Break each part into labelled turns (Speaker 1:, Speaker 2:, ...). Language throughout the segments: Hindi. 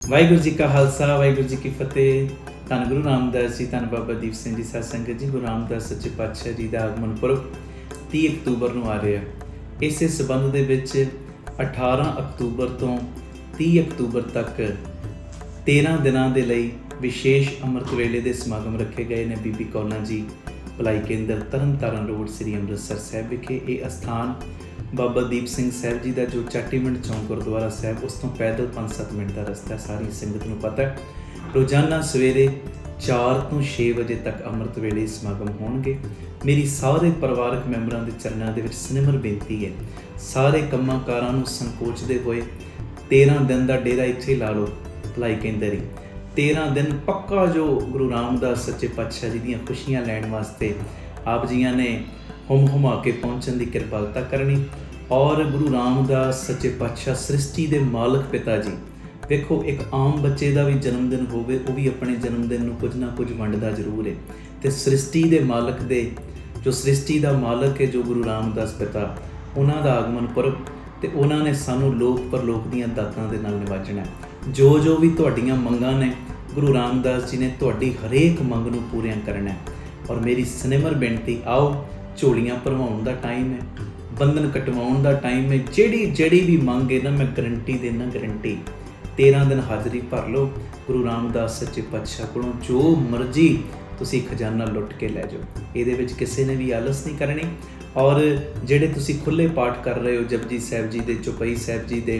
Speaker 1: वाहिगुरू जी का खालसा वाहिगुरू जी की फतेह। धन गुरु रामदास जी, धन बाबा दीप सिंह जी, सत संगत जी। गुरु रामदास सच्चे पातशाह जी का आगमन पुरब 30 अक्तूबर को आ रहा। इस संबंध दे विच 18 अक्तूबर तो 30 अक्तूबर तक 13 दिनों के लिए विशेष अमृत वेले के समागम रखे गए ने। बीबी कौला जी भलाई केंद्र तरन तारण रोड श्री अमृतसर साहब विखे। ये अस्थान बाबा दीप सिंह साहब जी का जो चाटीमंड चौंक गुरुद्वारा साहब उस तो पैदल 5-7 मिनट का रस्ता। सारी संगत को पता है। रोजाना सवेरे 4 तो 6 बजे तक अमृत वेले समागम होणगे। मेरी सारे परिवारक मैंबरों के चरणों के सिनम्र बेनती है, सारे कामां कारां नूं संकोचते हुए 13 दिन का डेरा इत्थे ला लो भलाई केंद्र ही। 13 दिन पक्का जो गुरु रामदास सच्चे पातशाह जी दी खुशियां लैण वास्ते आप जियां ने हुम हुमा के पहुँचने की कृपालता करनी। और गुरु रामदास सच्चे पातशाह सृष्टि के मालक पिता जी, देखो एक आम बच्चे का भी जन्मदिन होवे, वो भी अपने जन्मदिन में कुछ ना कुछ वंडदा जरूर है। तो सृष्टि के मालक दे जो सृष्टि का मालक है जो गुरु रामदास पिता, उन्हों का आगमन पुरब तो उन्होंने सानू लोक परलोक दीयां दातां दे नाल निवाजना। जो भी तुहाडीआं मंगां ने गुरु रामदास जी ने तुहाडी हरेक मंग नूं पूरियां करना है। और मेरी सिनेमर बेनती, आओ झोलियां भरवाउण दा टाइम है, बंधन कटवाउण दा टाइम है। ਜਿਹੜੀ भी मंग है ना, मैं गारंटी देना, गारंटी 13 दिन हाज़री भर लो गुरु रामदास सच्चे पातशाह कोलों। जो मर्जी तुसी खजाना लुट के लै जाओ, ये किसी ने भी आलस नहीं करनी। और जेडे तुसी खुले पाठ कर रहे हो, जपजी साहब जी दे, चौपाई साहब जी दे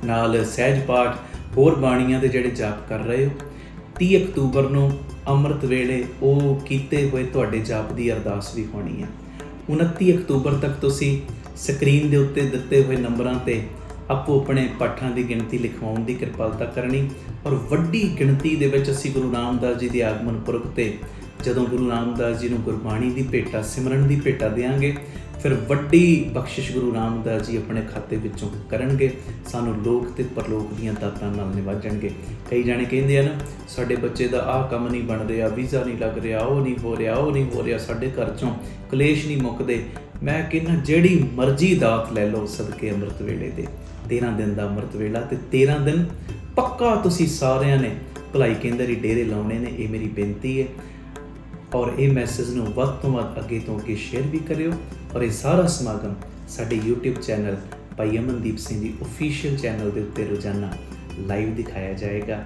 Speaker 1: नाल सहज पाठ, होर बाणियां दे जेडे जाप कर रहे हो, 30 अक्तूबर नूं अमृत वेले वो कीते हुए तुहाडे जाप की अरदास भी होनी है। 29 अक्तूबर तक तुसी स्क्रीन के उत्ते दिते हुए नंबरों ते आपो अपने पाठां की गिणती लिखवाउण की कृपालता करनी। और वड्डी गिणती दे विच असीं गुरु रामदास जी के आगमन पुरब ते जदों गुरु रामदास जी नूं गुरबाणी की भेटा, सिमरन की भेटा देंगे, फिर वड्डी बख्शिश गुरु रामदास जी अपने खाते विचों करनगे। सानू लोक ते परलोक दीयां दातां नाल निवाजणगे। कई जाने कहंदे आ ना, साडे बच्चे दा आह काम नहीं बन रहा, वीज़ा नहीं लग रहा, वो नहीं हो रहा, वो नहीं हो रहा, साडे घर चों कलेश नहीं मुकदे। मैं कहना जिहड़ी मर्जी दात लै लो सदके अमृत वेले दे। 13 दिन का अमृत वेला ते 13 दिन पक्का तुसी सारिਆਂ ने भलाई केंद्र ही डेरे लाने ने। ये मेरी बेनती है। और ये मैसेज नूं वध तो वध अगे तो अगे शेयर भी करियो। और ये सारा समागम साडे यूट्यूब चैनल भाई अमनदीप सिंह जी ऑफिशियल चैनल के उत्ते रोजाना लाइव दिखाया जाएगा।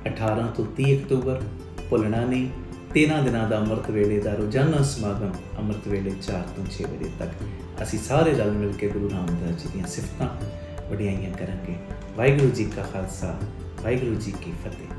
Speaker 1: 18 तो 30 अक्तूबर भुलना नहीं। 13 दिनों का अमृत वेले का रोजाना समागम अमृत वेले 4 तो 6 बजे तक असी सारे रल मिल के गुरु रामदास जी दी सिफतां वडियाइयां करांगे। वाहिगुरू जी का खालसा वाहिगुरू जी की फतेह।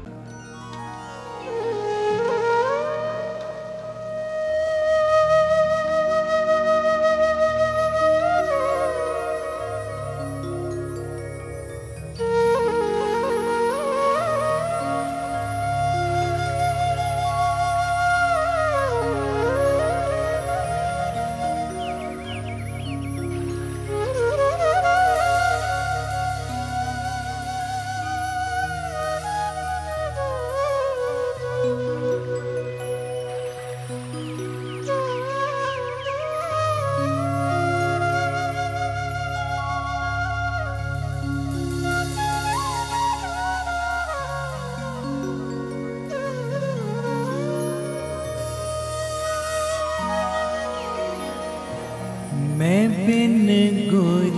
Speaker 2: मैं बिन गुर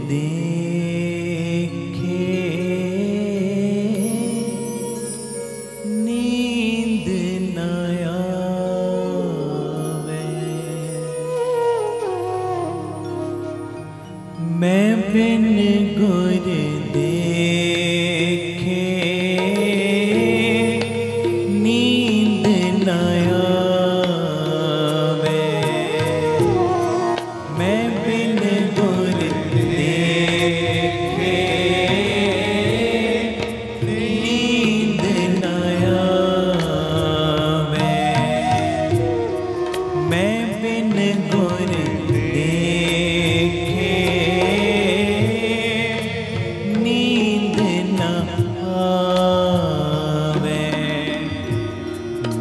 Speaker 2: देखे नींद न आवे, मैं बिन गुर देखे नींद न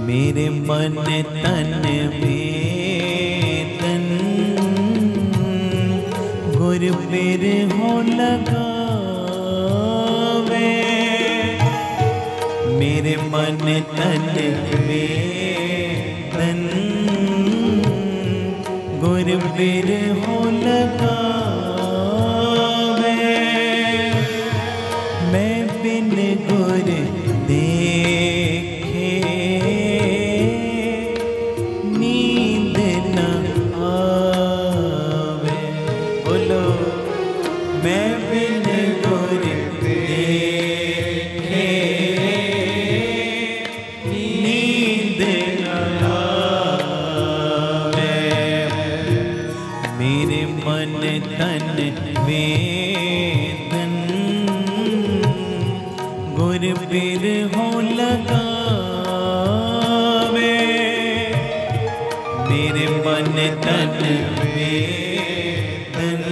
Speaker 2: मेरे मन तन में तन गुर बिर हो लगावे, मेरे मन तन वेदन गुर बिर हो लगावे मैं बिन गुर देखे नींद न आवे। बोलो मैं बिन गुर देखे नींद न आवे। मेरे मन तन वेदन गुर बिर हो लगावे मेरे मन तन वेदन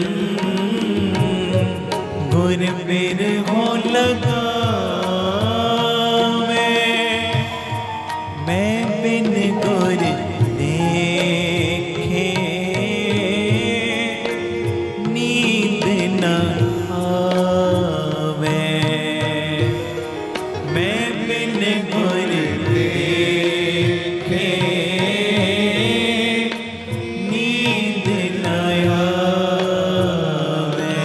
Speaker 2: गुर बिर हो लगावे मैं बिन गुर देखे नींद न आवे। मैं बिन गुर देखे नींद न आवे।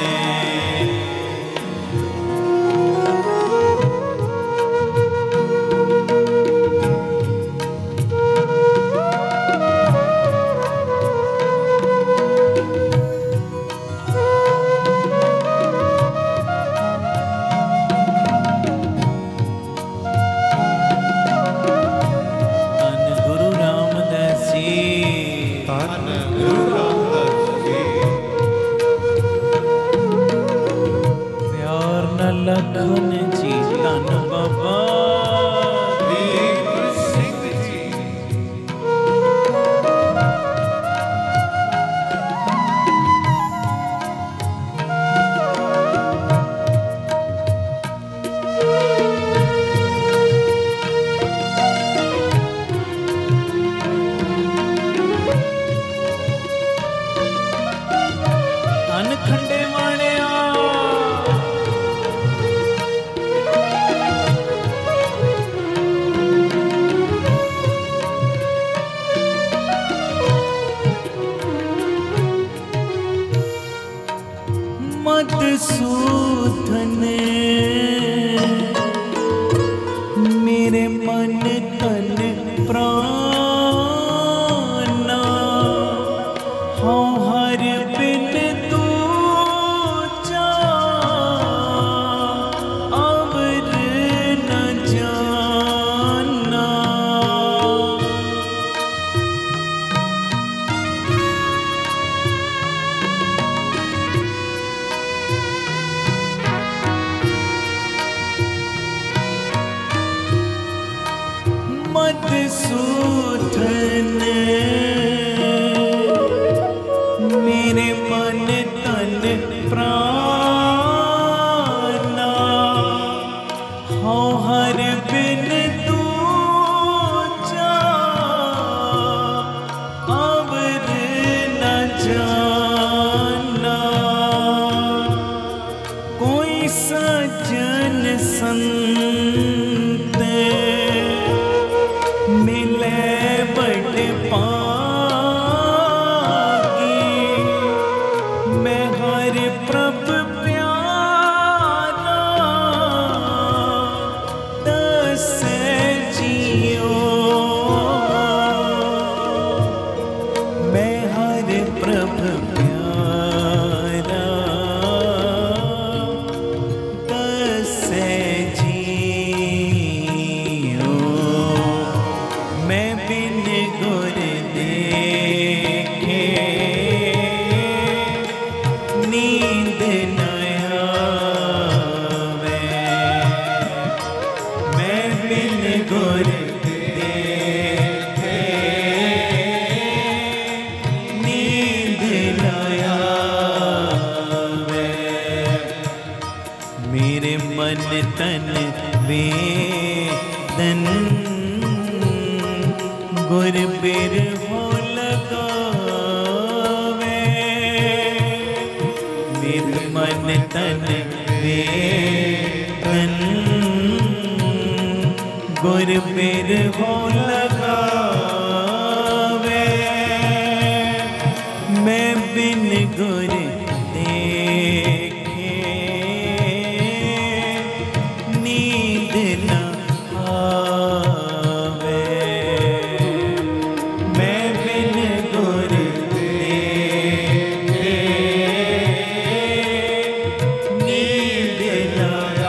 Speaker 2: धन गुरु रामदास जी
Speaker 3: धन गुरु रामदास जी
Speaker 2: प्यार न लखन जी धन बाबा
Speaker 3: दीप सिंह जी
Speaker 2: धन खंडे वालिया मधुसूदन मेरे मन तन प्राणा हाँ हर बिन तू जा अवर न जाना। मधुसूदन मेरे मन तन प्राणा हाँ हर बिन तू जा अवर न जाना। कोई सज्जन संत मिले बड़ पागी मैं हर प्रभ प्यारा दस जियो मैं हर प्रभ प्यारा दस जियो मैं बिन गुर देखे नींद न आवे। मैं बिन गुर देखे नींद न आवे। मेरे मन तन वेदन गुर बिर हो लगावे मेरे मन तन वेदन गुर बिर हो लगावे, मैं बिन गुर देखे नींद न आवे, मैं बिन गुर देखे नींद न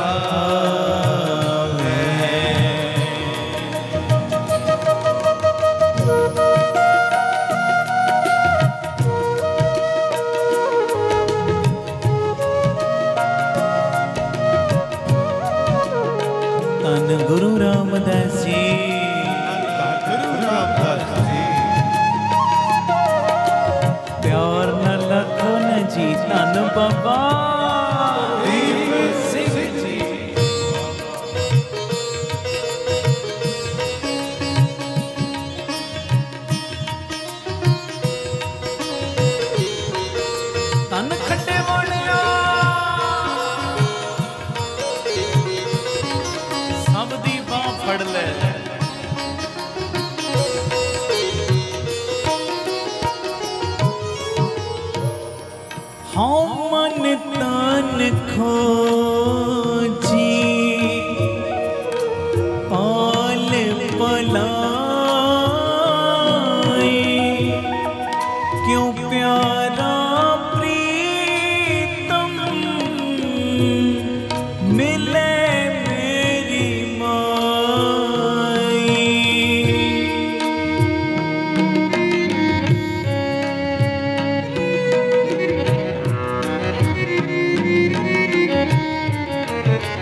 Speaker 2: आवे। धन गुरु रामदास जी,
Speaker 3: गुरु रामदास जी,
Speaker 2: प्यार न लखन जी, धन बाबा
Speaker 3: दीप सिंह जी,
Speaker 2: धन खट्टे वालिया सब दी बांह फड़ ले, हाँ मन तन खोजी पाल पलाई, क्यों प्यारा प्रीतम मिले मेरी माई।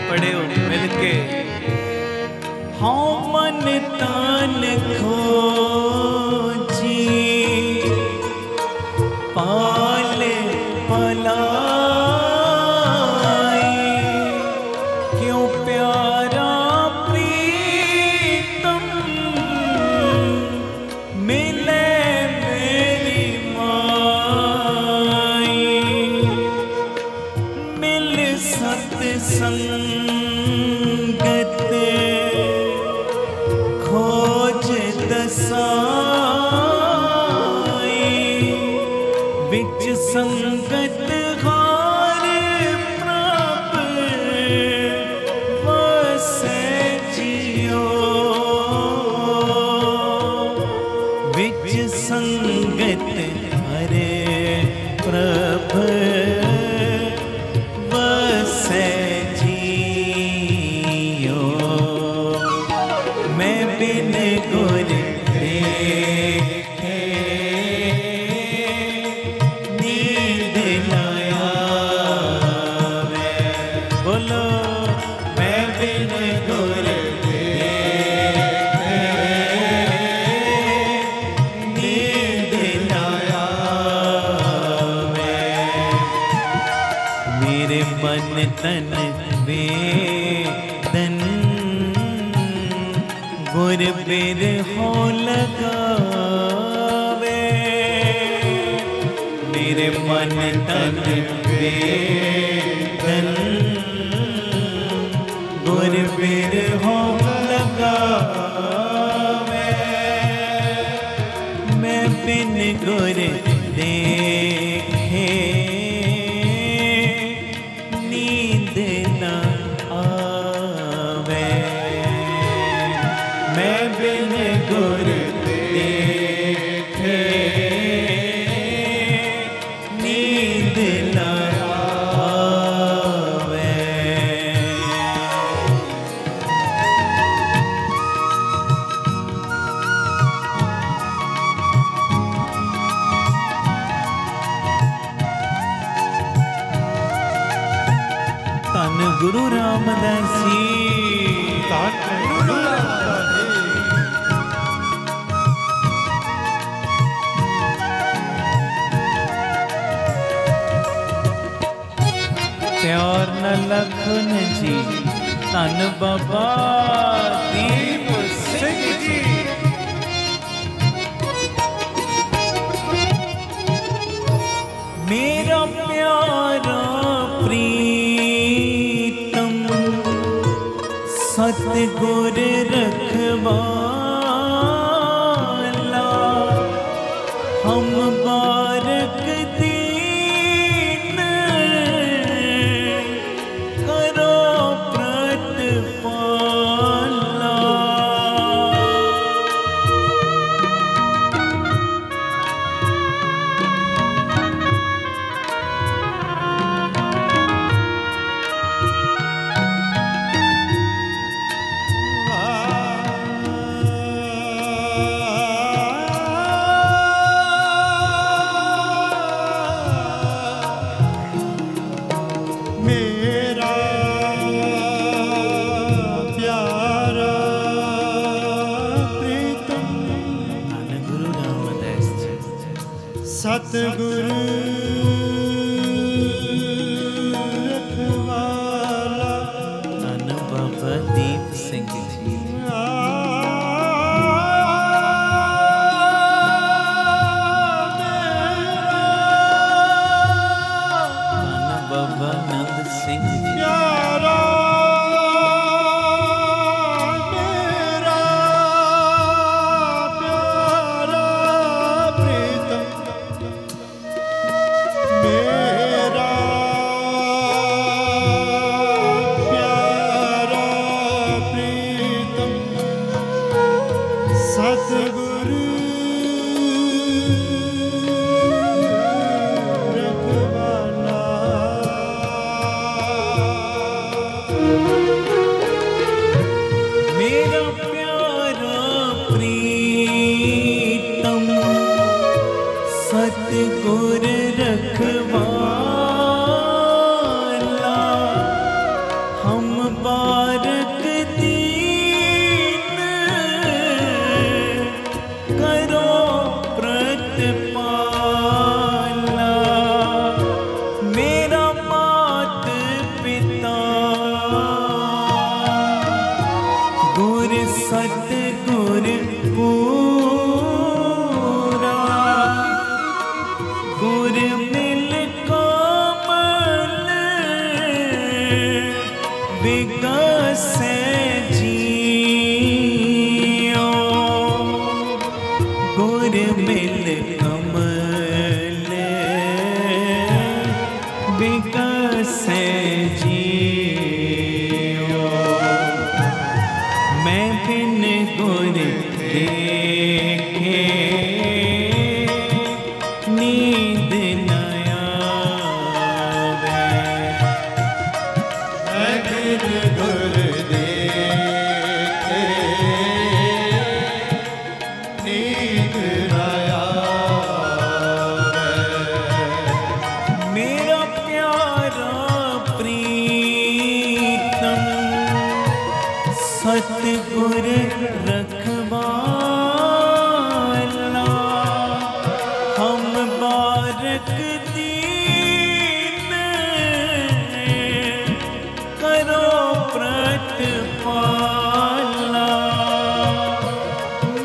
Speaker 2: पढ़े हो मिलके, हाँ मन तन खोजी पाल पलाई, क्यों प्यारा प्रीतम मिले मेरी माई। मिल सत्संगत खोज दसाई, विच संगत हार प्रभ वसै जियो, विच संगत हरे प्रभ वसै जियो, मैं बिन गुर देखे नींद न आवे। बोलो मैं बिन गुर देखे नींद न आवे। मेरे मन तन वेदन गुर बिर हो लगावे, मेरे मन तन वेदन गुर बिर हो लगावे, मैं बिन गुर देखे नींद न आवे, मैं बिन गुर देखे नींद न आवे। धन गुरु रामदास जी,
Speaker 3: धन गुरु रामदास जी,
Speaker 2: गुर रखवाला हम बारक दीन करो प्रतिपाला।
Speaker 3: सतगुरु रखवाला
Speaker 2: धन बाबा दीप सिंह जी। धन बाबा नंद सिंह जी। सतगुर रखवाला हम बारक दीन करो प्रतिपाला। मेरा मात पिता गुर सतगुर गुर मिल कमल विकसे जियो। गुर मिल कमल विकसे जियो। मैं बिन गुर देखे नींद न आवे।
Speaker 3: मैं बिन गुर देखे नींद न आवे।
Speaker 2: मेरा प्यारा प्रीतम सतगुर रखवाला हम बारक दीन करो प्रतिपाला।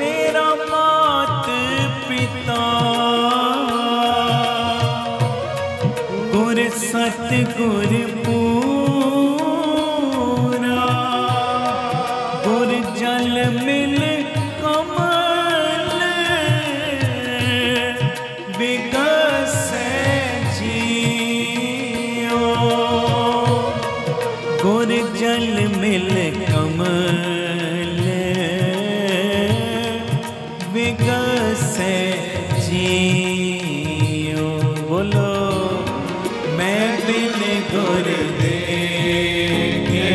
Speaker 2: मेरा मात पिता गुर सतगुर पूरा गुर जल मिल कमल विकसे जियो। गुर जल मिल कमल विकसे जियो। बोलो मैं बिन गुर देखे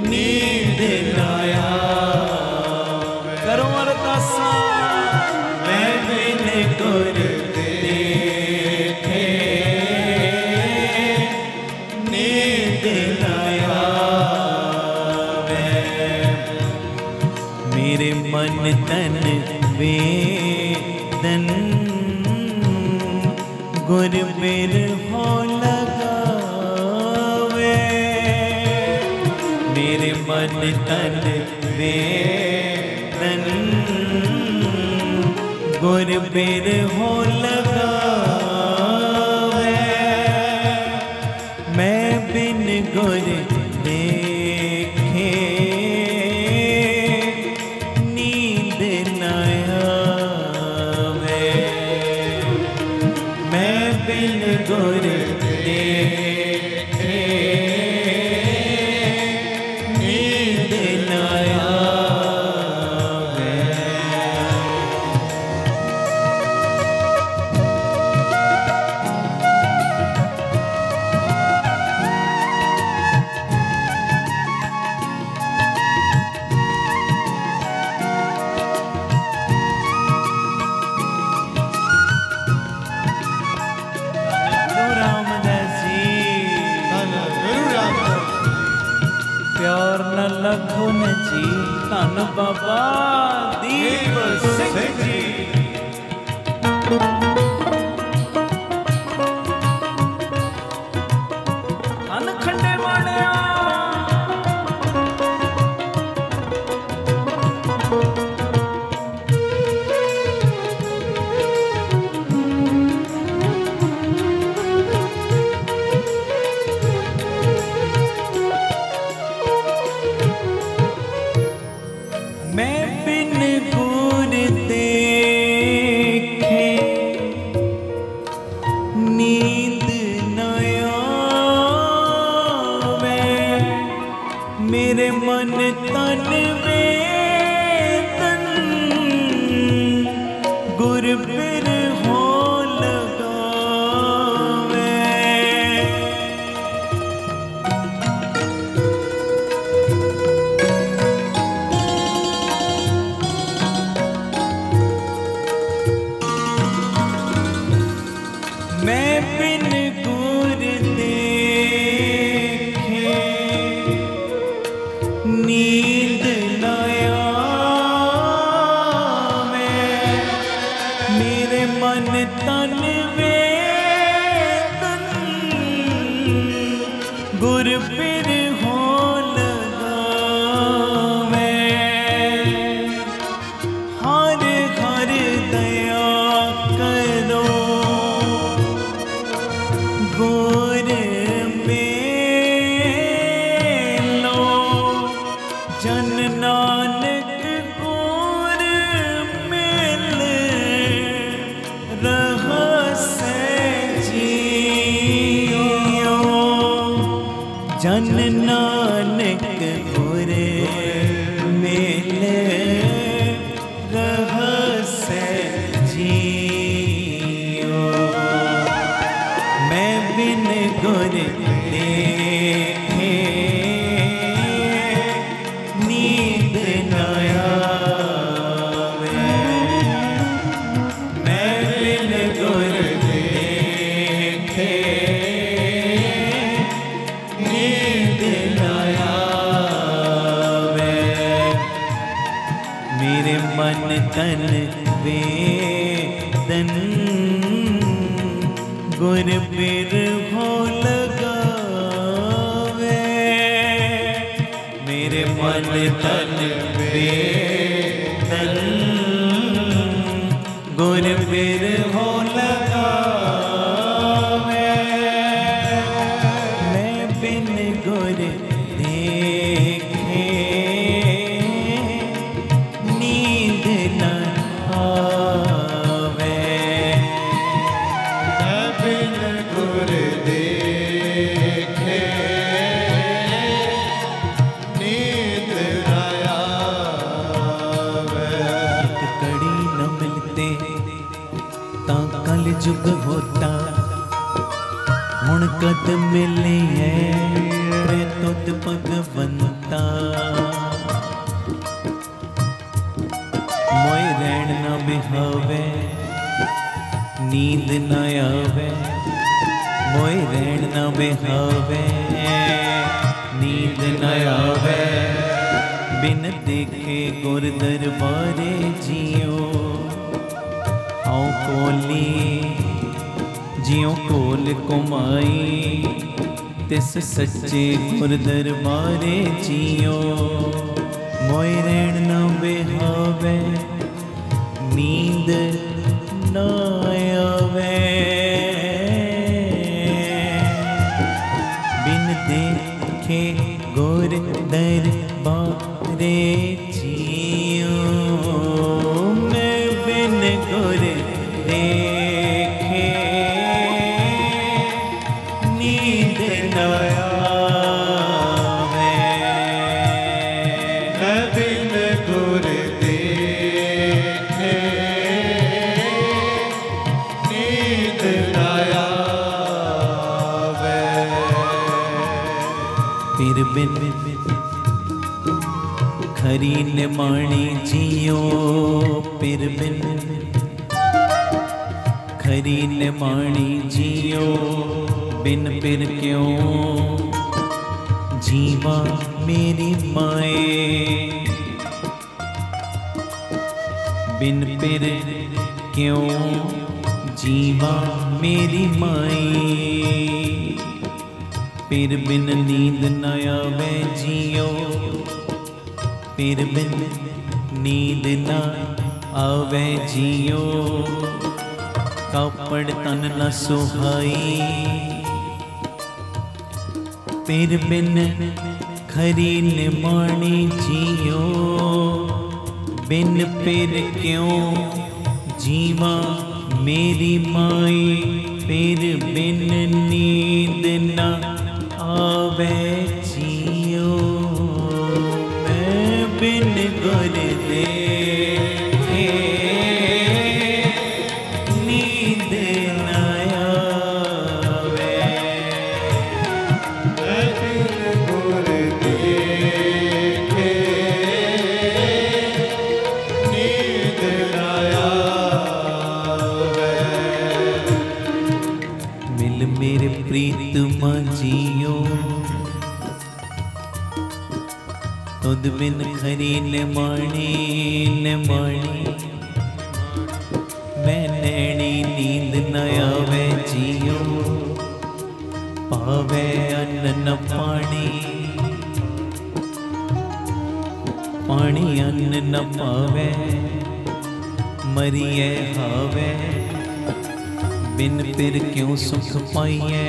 Speaker 2: नींद न आवे। करो अरदासा मैं बिन गुर देखे नींद न आवे। मेरे मन तन वेदन गुर बिर हो लगावे। मेरे मन तन वेदन गुर बिर हो लगावे। मैं बिन गुर देखे
Speaker 1: प्यार न लखो न जी धन बाबा दीप सिंह जी।
Speaker 2: सच्चे गुर दरबारे जियो मोय रैन न बेहावे नींद न आवे बिन देखे गुर दरबारे जियो मैं बिन गुर देखे नींद न खरी ने माणी जियो पिर बिन खरी ने माणी जियो बिन पिर क्यों जीवा मेरी माए, बिन पिर क्यों जीवा मेरी माई, पिर बिन नींद न आवे जियो, पिर बिन नींद न आवे जियो, कापड़ तन न सुहाई, पिर बिन खरी निमाणी जियो, बिन पिर क्यों जीवा मेरी माई, पिर बिन नींद न आवे जियो, मैं बिन गुर दे नींद न आवे,
Speaker 3: मैं बिन गुर देखे नींद न आवे।
Speaker 2: मिल मेरे प्रीतमा जियो, तुद बिन खरी निमाणी निमाणी, मैं नैनी नींद न आवे जियो, पावे अन्न न पानी, पानी अन्न न पावे, मरिए हावे, बिन पिर क्यों सुख पाइए,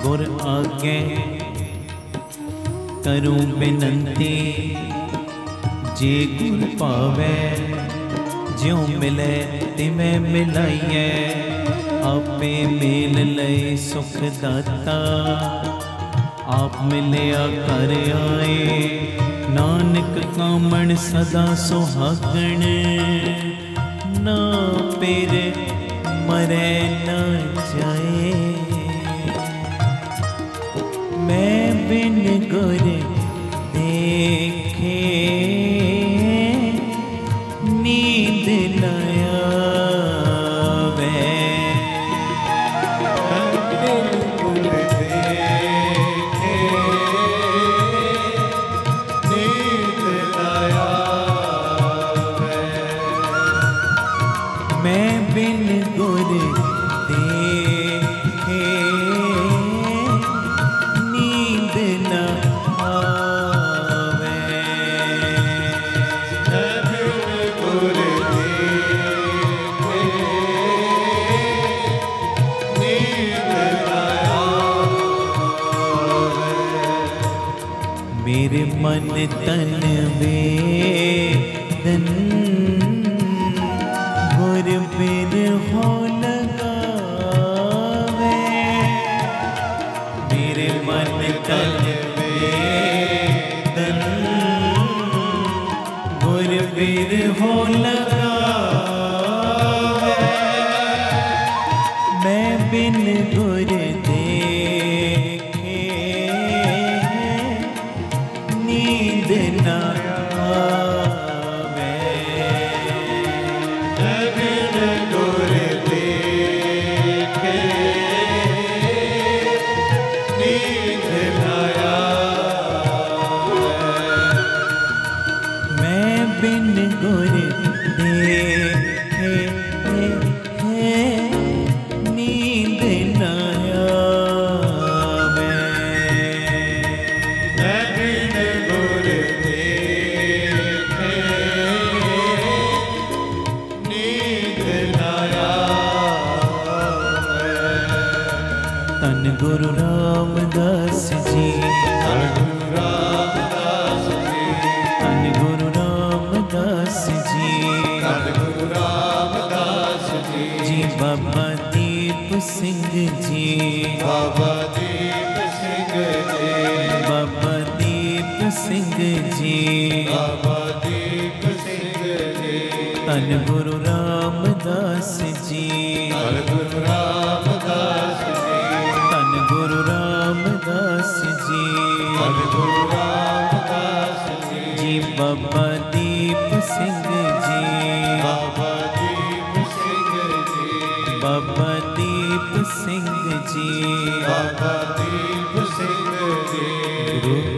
Speaker 2: गुर आगे करूं बिनती, जे गुर पावे ज्यों मिले तिमें मिलाइए, आपे मेल लय सुख दाता, आप मिलया कर आए, नानक कामण सदा सुहागण, ना पिर मरे न जाए, मैं बिन गुर देखे नींद न आवे,
Speaker 3: मैं बिन गुर देखे नींद न आवे।
Speaker 2: मैं बिन गुर देखे नींद न आवे,
Speaker 3: मैं बिन गुर देखे नींद न आवे।
Speaker 2: मेरे मन तन वेदन गुर बिन हो लगावे, मेरे मन तन वेदन गुर बिन हो लगावे, मैं बिन गुर देखे नींद न आवे,
Speaker 3: मैं बिन गुर देखे नींद न आवे।
Speaker 2: मैं बिन गुर देखे नींद न आवे,
Speaker 3: मैं बिन गुर देखे नींद न आवे।
Speaker 2: तन गुरु रामदास जी,
Speaker 3: धन गुरु रामदास जी,
Speaker 2: तन गुरु रामदास जी,
Speaker 3: धन गुरु रामदास जी,
Speaker 2: जी बाबा दीप सिंह जी,
Speaker 3: बाबा दीप सिंह जी,
Speaker 2: बाबा दीप सिंह जी,
Speaker 3: बाबा दीप सिंह जी,
Speaker 2: तन गुरु रामदास जी,
Speaker 3: धन गुरु रामदास जी,
Speaker 2: तन गुरु रामदास जी,
Speaker 3: धन गुरु रामदास जी,
Speaker 2: जी बाबा दीप सिंह जी,
Speaker 3: बाबा दीप सिंह जी,
Speaker 2: बाबा दीप सिंह जी,
Speaker 3: बाबा दीप सिंह जी,
Speaker 2: गुरु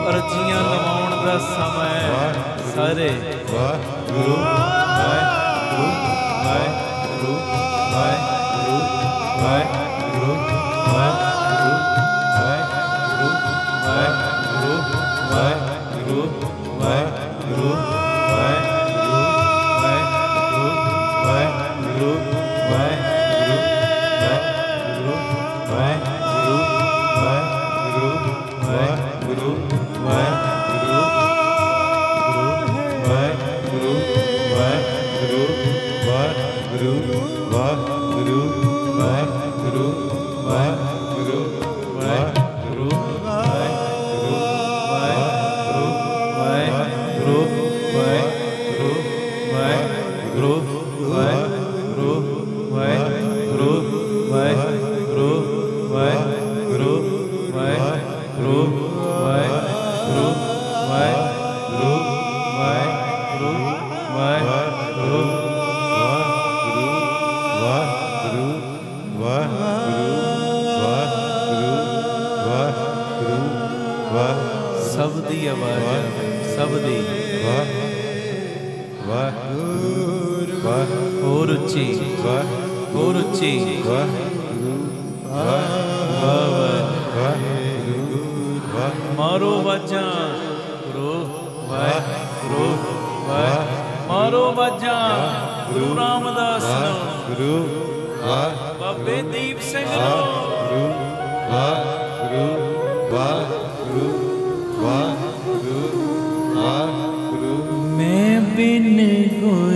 Speaker 2: अर्जियां लवाउण दा समय सारे वाहिगुरु वाहिगुरु वाहिगुरु वाहिगुरु वाहिगुरु वाहिगुरु वाहिगुरु वाहिगुरु वाहिगुरु वाहिगुरु वाहिगुरु वाहिगुरु वाहिगुरु वाहिगुरु वाहिगुरु वाहिगुरु सब दी आवाज सब दी और उच्ची और उच्ची मारो वाजा गुरु वाहिगुरु मारो वाजा गुरु रामदास गुरु बाबे दीप सिंह गुरु वाहिगुरु वाहिगुरु वाहिगुरु वाहिगुरु मैं बिन गुर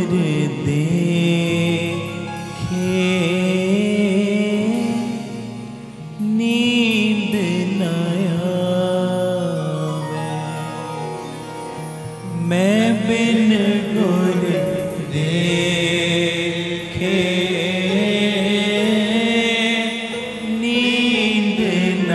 Speaker 2: देखे नींद न आवे मैं बिन गुर देखे नींद न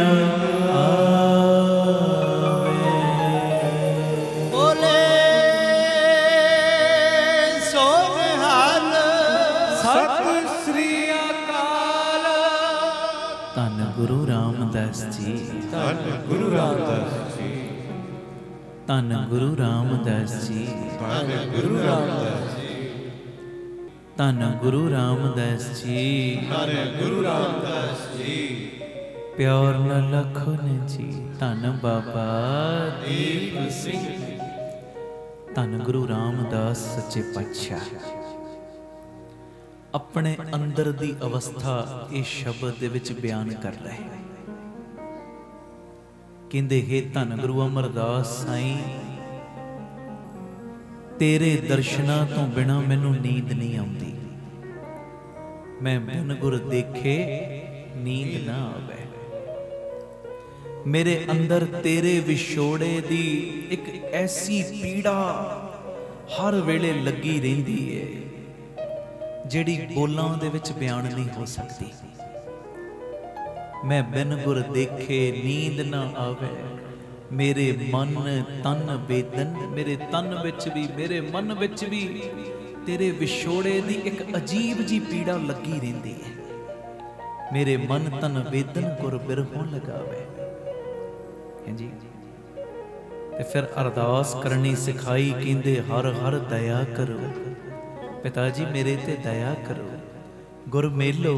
Speaker 2: गुरु रामदास जी धन गुरु रामदास जी धन गुरु रामदास जी धन गुरु रामदास जी धन गुरु रामदास जी धन गुरु रामदास जी प्यार न लखन जी धन बाबा दीप सिंह धन गुरु रामदास सच्चे पातशाह अपने अंदर दी अवस्था इस शब्द दे विच बयान कर रहे कहंदे हे धन गुरु अमरदास साईं तेरे दर्शनां तो बिना मैनू नींद नहीं आउंदी मैं बिन गुर देखे नींद ना आवे मेरे अंदर तेरे विछोड़े दी एक ऐसी पीड़ा हर वेले लगी रहिंदी है जिहड़ी बोलां दे विच बयान नहीं हो सकती मैं बिन गुर देखे नींद ना आवे मेरे मन तन वेदन मेरे तन विच भी मेरे मन विच भी तेरे विछोड़े दी एक अजीब जी पीड़ा लगी रहिंदी है मेरे मन तन वेदन गुर बिरहों लगावे हैं जी ते फिर अरदास करनी सिखाई कहंदे हर हर दया करो पिताजी मेरे ते दया करो गुर मेलो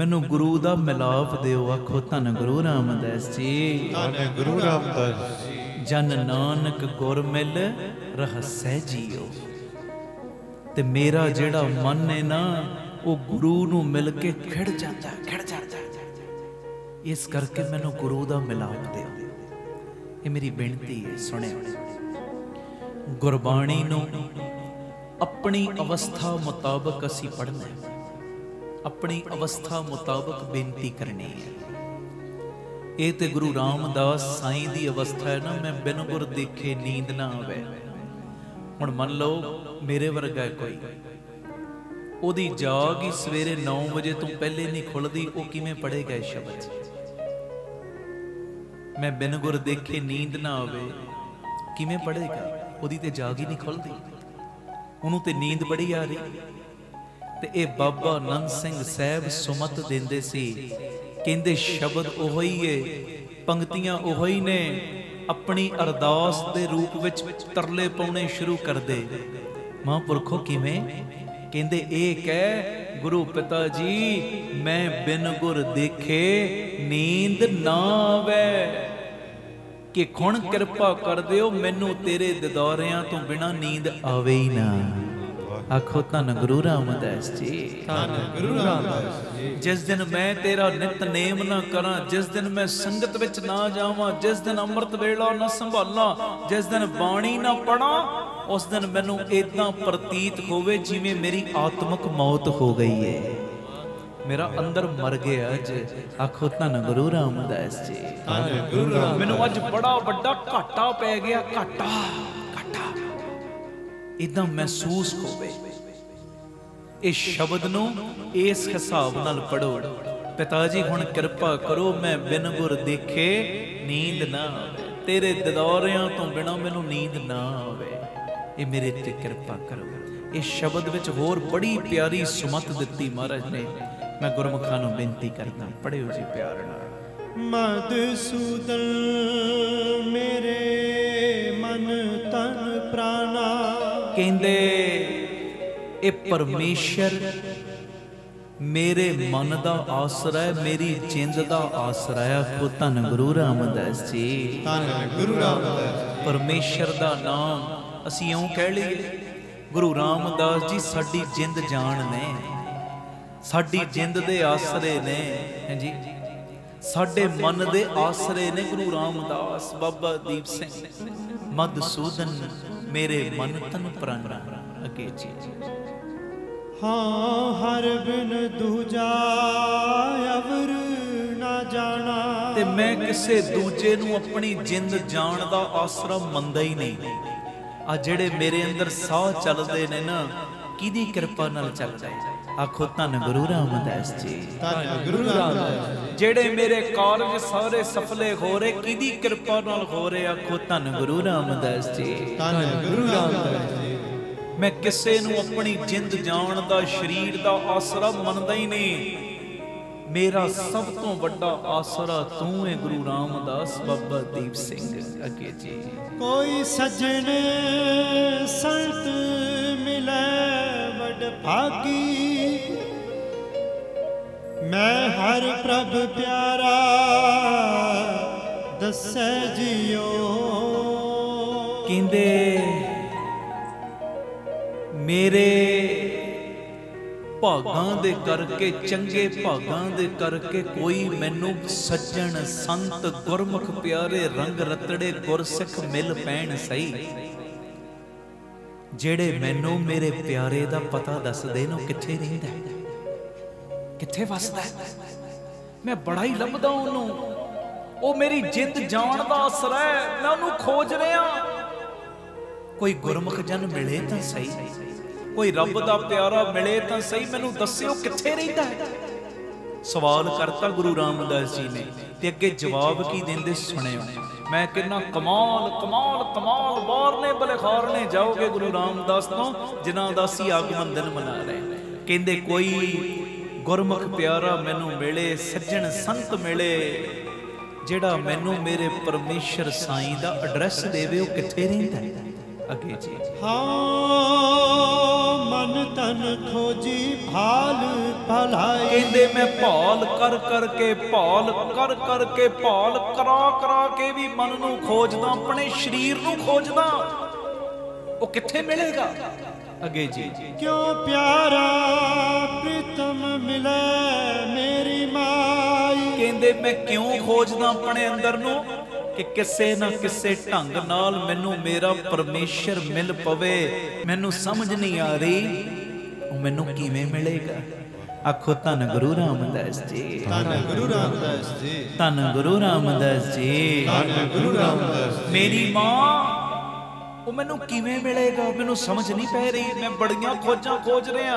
Speaker 2: मैनू गुरु दा मिलाप दिओ आखो धन गुरु रामदास जी धन गुरु रामदास जी जन नानक गुर मिल रहसै जियो ते मेरा जेड़ा मन है ना वो गुरु नू मिल के खिड़ जाता इस करके मैनू गुरु दा मिलाप दिओ ये मेरी बेनती है सुने गुरबाणी नू अपनी अवस्था मुताबक असी पढ़ना है अपनी अवस्था मुताबक बेनती करनी है ये ते गुरु रामदास साईं दी अवस्था है ना मैं बिन गुर देखे नींद ना आवे हुण मन लो मेरे वर्गा कोई, ओदी जाग ही सवेरे 9 बजे तो पहले नहीं खुलती, वो किवें पढ़ेगा इस शब्द? मैं बिन गुर देखे नींद ना आवे, किवें पढ़ेगा? ओदी ते जाग ही नहीं खुलती, उन्होंने ते नींद बड़ी आ रही। ते ये बाबा नंद सिंह साहब सुमत देंदे सी, कहंदे शब्द ओही है, पंक्तियां ओही ने, अपनी अरदास दे रूप विच तरले पाउणे शुरू कर दे। महापुरखो किवें? कहंदे ए कह गुरु पिता जी मैं बिन गुर देखे नींद ना आवे, कि खुण कृपा कर दिओ मैनू तेरे दिदारियां तो बिना नींद आवे ही ना। आखो धन गुरु रामदास जी,
Speaker 3: धन गुरु रामदास जी।
Speaker 2: जिस दिन मैं तेरा नितनेम ना करा, जिस दिन मैं संगत विच ना जावां, जिस दिन अमृत वेला ना संभाला, जिस दिन बाणी ना पढ़ा, उस दिन मैनू इदां प्रतीत होवे जिवें मेरी आत्मक मौत हो गई है, मेरा अंदर मर गया अज। आखो धन गुरु रामदास जी,
Speaker 3: धन गुरु रामदास।
Speaker 2: मैनू अज बड़ा वड्डा घाटा पै गया, घाटा घाटा इदां महसूस होवे। इस शब्द नू इस हिसाब नाल पढ़ो, पिता जी हुण कृपा करो मैं बिन गुर देखे नींद ना आवे, तेरे दिदारियां तो बिना मैनू नींद ना आवे, ये मेरे ते कृपा करो। इस शब्द विच होर बड़ी प्यारी सुमत दित्ती महाराज ने, मैं गुरमुखां नू बेनती करदा पढ़िओ जी प्यार नाल।
Speaker 3: मधुसूदन मेरे मन तन प्राणा,
Speaker 2: कहंदे ए परमेश्वर मेरे मन दा आसरा है, मेरी जिंद दा आसरा है। आखो धन गुरु रामदास जी,
Speaker 3: धन गुरु रामदास।
Speaker 2: परमेश्वर दा नाम असीं इउं कह लईए, गुरु रामदास जी साडी जिंद जान ने, साडी जिंद दे आसरे ने, हैं जी, साडे मन दे आसरे ने गुरु रामदास बाबा दीप सिंह। मधुसूदन मेरे मन तन प्राणा। अगे जी,
Speaker 3: हाँ हर बिन दूजा अवर ना जाना,
Speaker 2: ते मैं किसे दूजे नू अपनी जिंद जान दा आसरा मंदा ही नहीं। आ जेड़े मेरे अंदर साह चलदे ने ना, किदी कृपा नाल चलदे? आखो धन गुरु रामदास जी,
Speaker 3: धन गुरु रामदास।
Speaker 2: जेड़े मेरे कारज सारे सफले हो रहे, किदी कृपा नाल हो रहे? आखो धन गुरु रामदास जी,
Speaker 3: धन गुरु रामदास जी।
Speaker 2: मैं किसे नू अपनी जिंद जान दा शरीर दा आसरा मनदा ही नहीं, मेरा सब तो वड्डा आसरा तू है गुरु रामदास बाबा दीप सिंह। अगे जी,
Speaker 3: कोई सजन संत मिले बड़ भागी, मैं हर प्रभ प्यारा दस्सै जियो।
Speaker 2: कहंदे मेरे भागां दे करके, चंगे भागां दे करके कोई मैनू सज्जन संत गुरमुख प्यारे रंग रतड़े गुरसिख मिल पैण सही, जेड़े मैनू मेरे प्यारे दा पता दसदे ने किथे रहिंदा, किथे वसदा है। मैं बड़ा ही लभदा ओनू, ओ मेरी जिंद जान दा आसरा है, मैं ओनू खोज रहा। कोई गुरमुख जन मिले तां सही, कोई रब दा प्यारा मिले तां सही, मैनू दस्सिओ किथे रहिंदा है। सवाल करता गुरु रामदास जी ने, ते अगे जवाब की देंदे सुनिओ। मैं कहना कमाल कमाल कमाल, बारने बलिहारने जाओगे गुरु रामदास तो, जिन्हां दा असीं आगमन दिन मना रहे। कहंदे कोई गुरमुख प्यारा मैनू मिले, सज्जन संत मिले, जेड़ा मैनू मेरे परमेश्वर साईं दा एड्रैस देवे, ओ किथे रहिंदा है। अगे जी,
Speaker 3: हाँ मन तन खोजी भाल भलाई,
Speaker 2: कहंदे मैं भाल कर करके, भाल कर करके, भाल करा करा के भी मन नू खोजदा, अपने शरीर नू खोजदा, ओ किथे मिलेगा। अगे जी,
Speaker 3: क्यों प्यारा प्रीतम मिले मेरी माई,
Speaker 2: कहंदे मैं क्यों खोजदा अपने अंदर नू, कि किसे ना किसे ढंग नाल मैनू मेरा परमेश्वर मिल पवे। मैनू समझ नहीं आ रही मैनू किवें मिलेगा। आखो धन गुरु रामदास जी,
Speaker 3: धन गुरु रामदास जी,
Speaker 2: धन गुरु रामदास जी,
Speaker 3: धन गुरु रामदास जी।
Speaker 2: मेरी मां ਉਹ ਮੈਨੂੰ ਕਿਵੇਂ ਮਿਲੇਗਾ, ਮੈਨੂੰ ਸਮਝ ਨਹੀਂ ਪੈ ਰਹੀ, ਮੈਂ ਬੜੀਆਂ ਖੋਜਾਂ ਖੋਜ ਰਿਹਾ।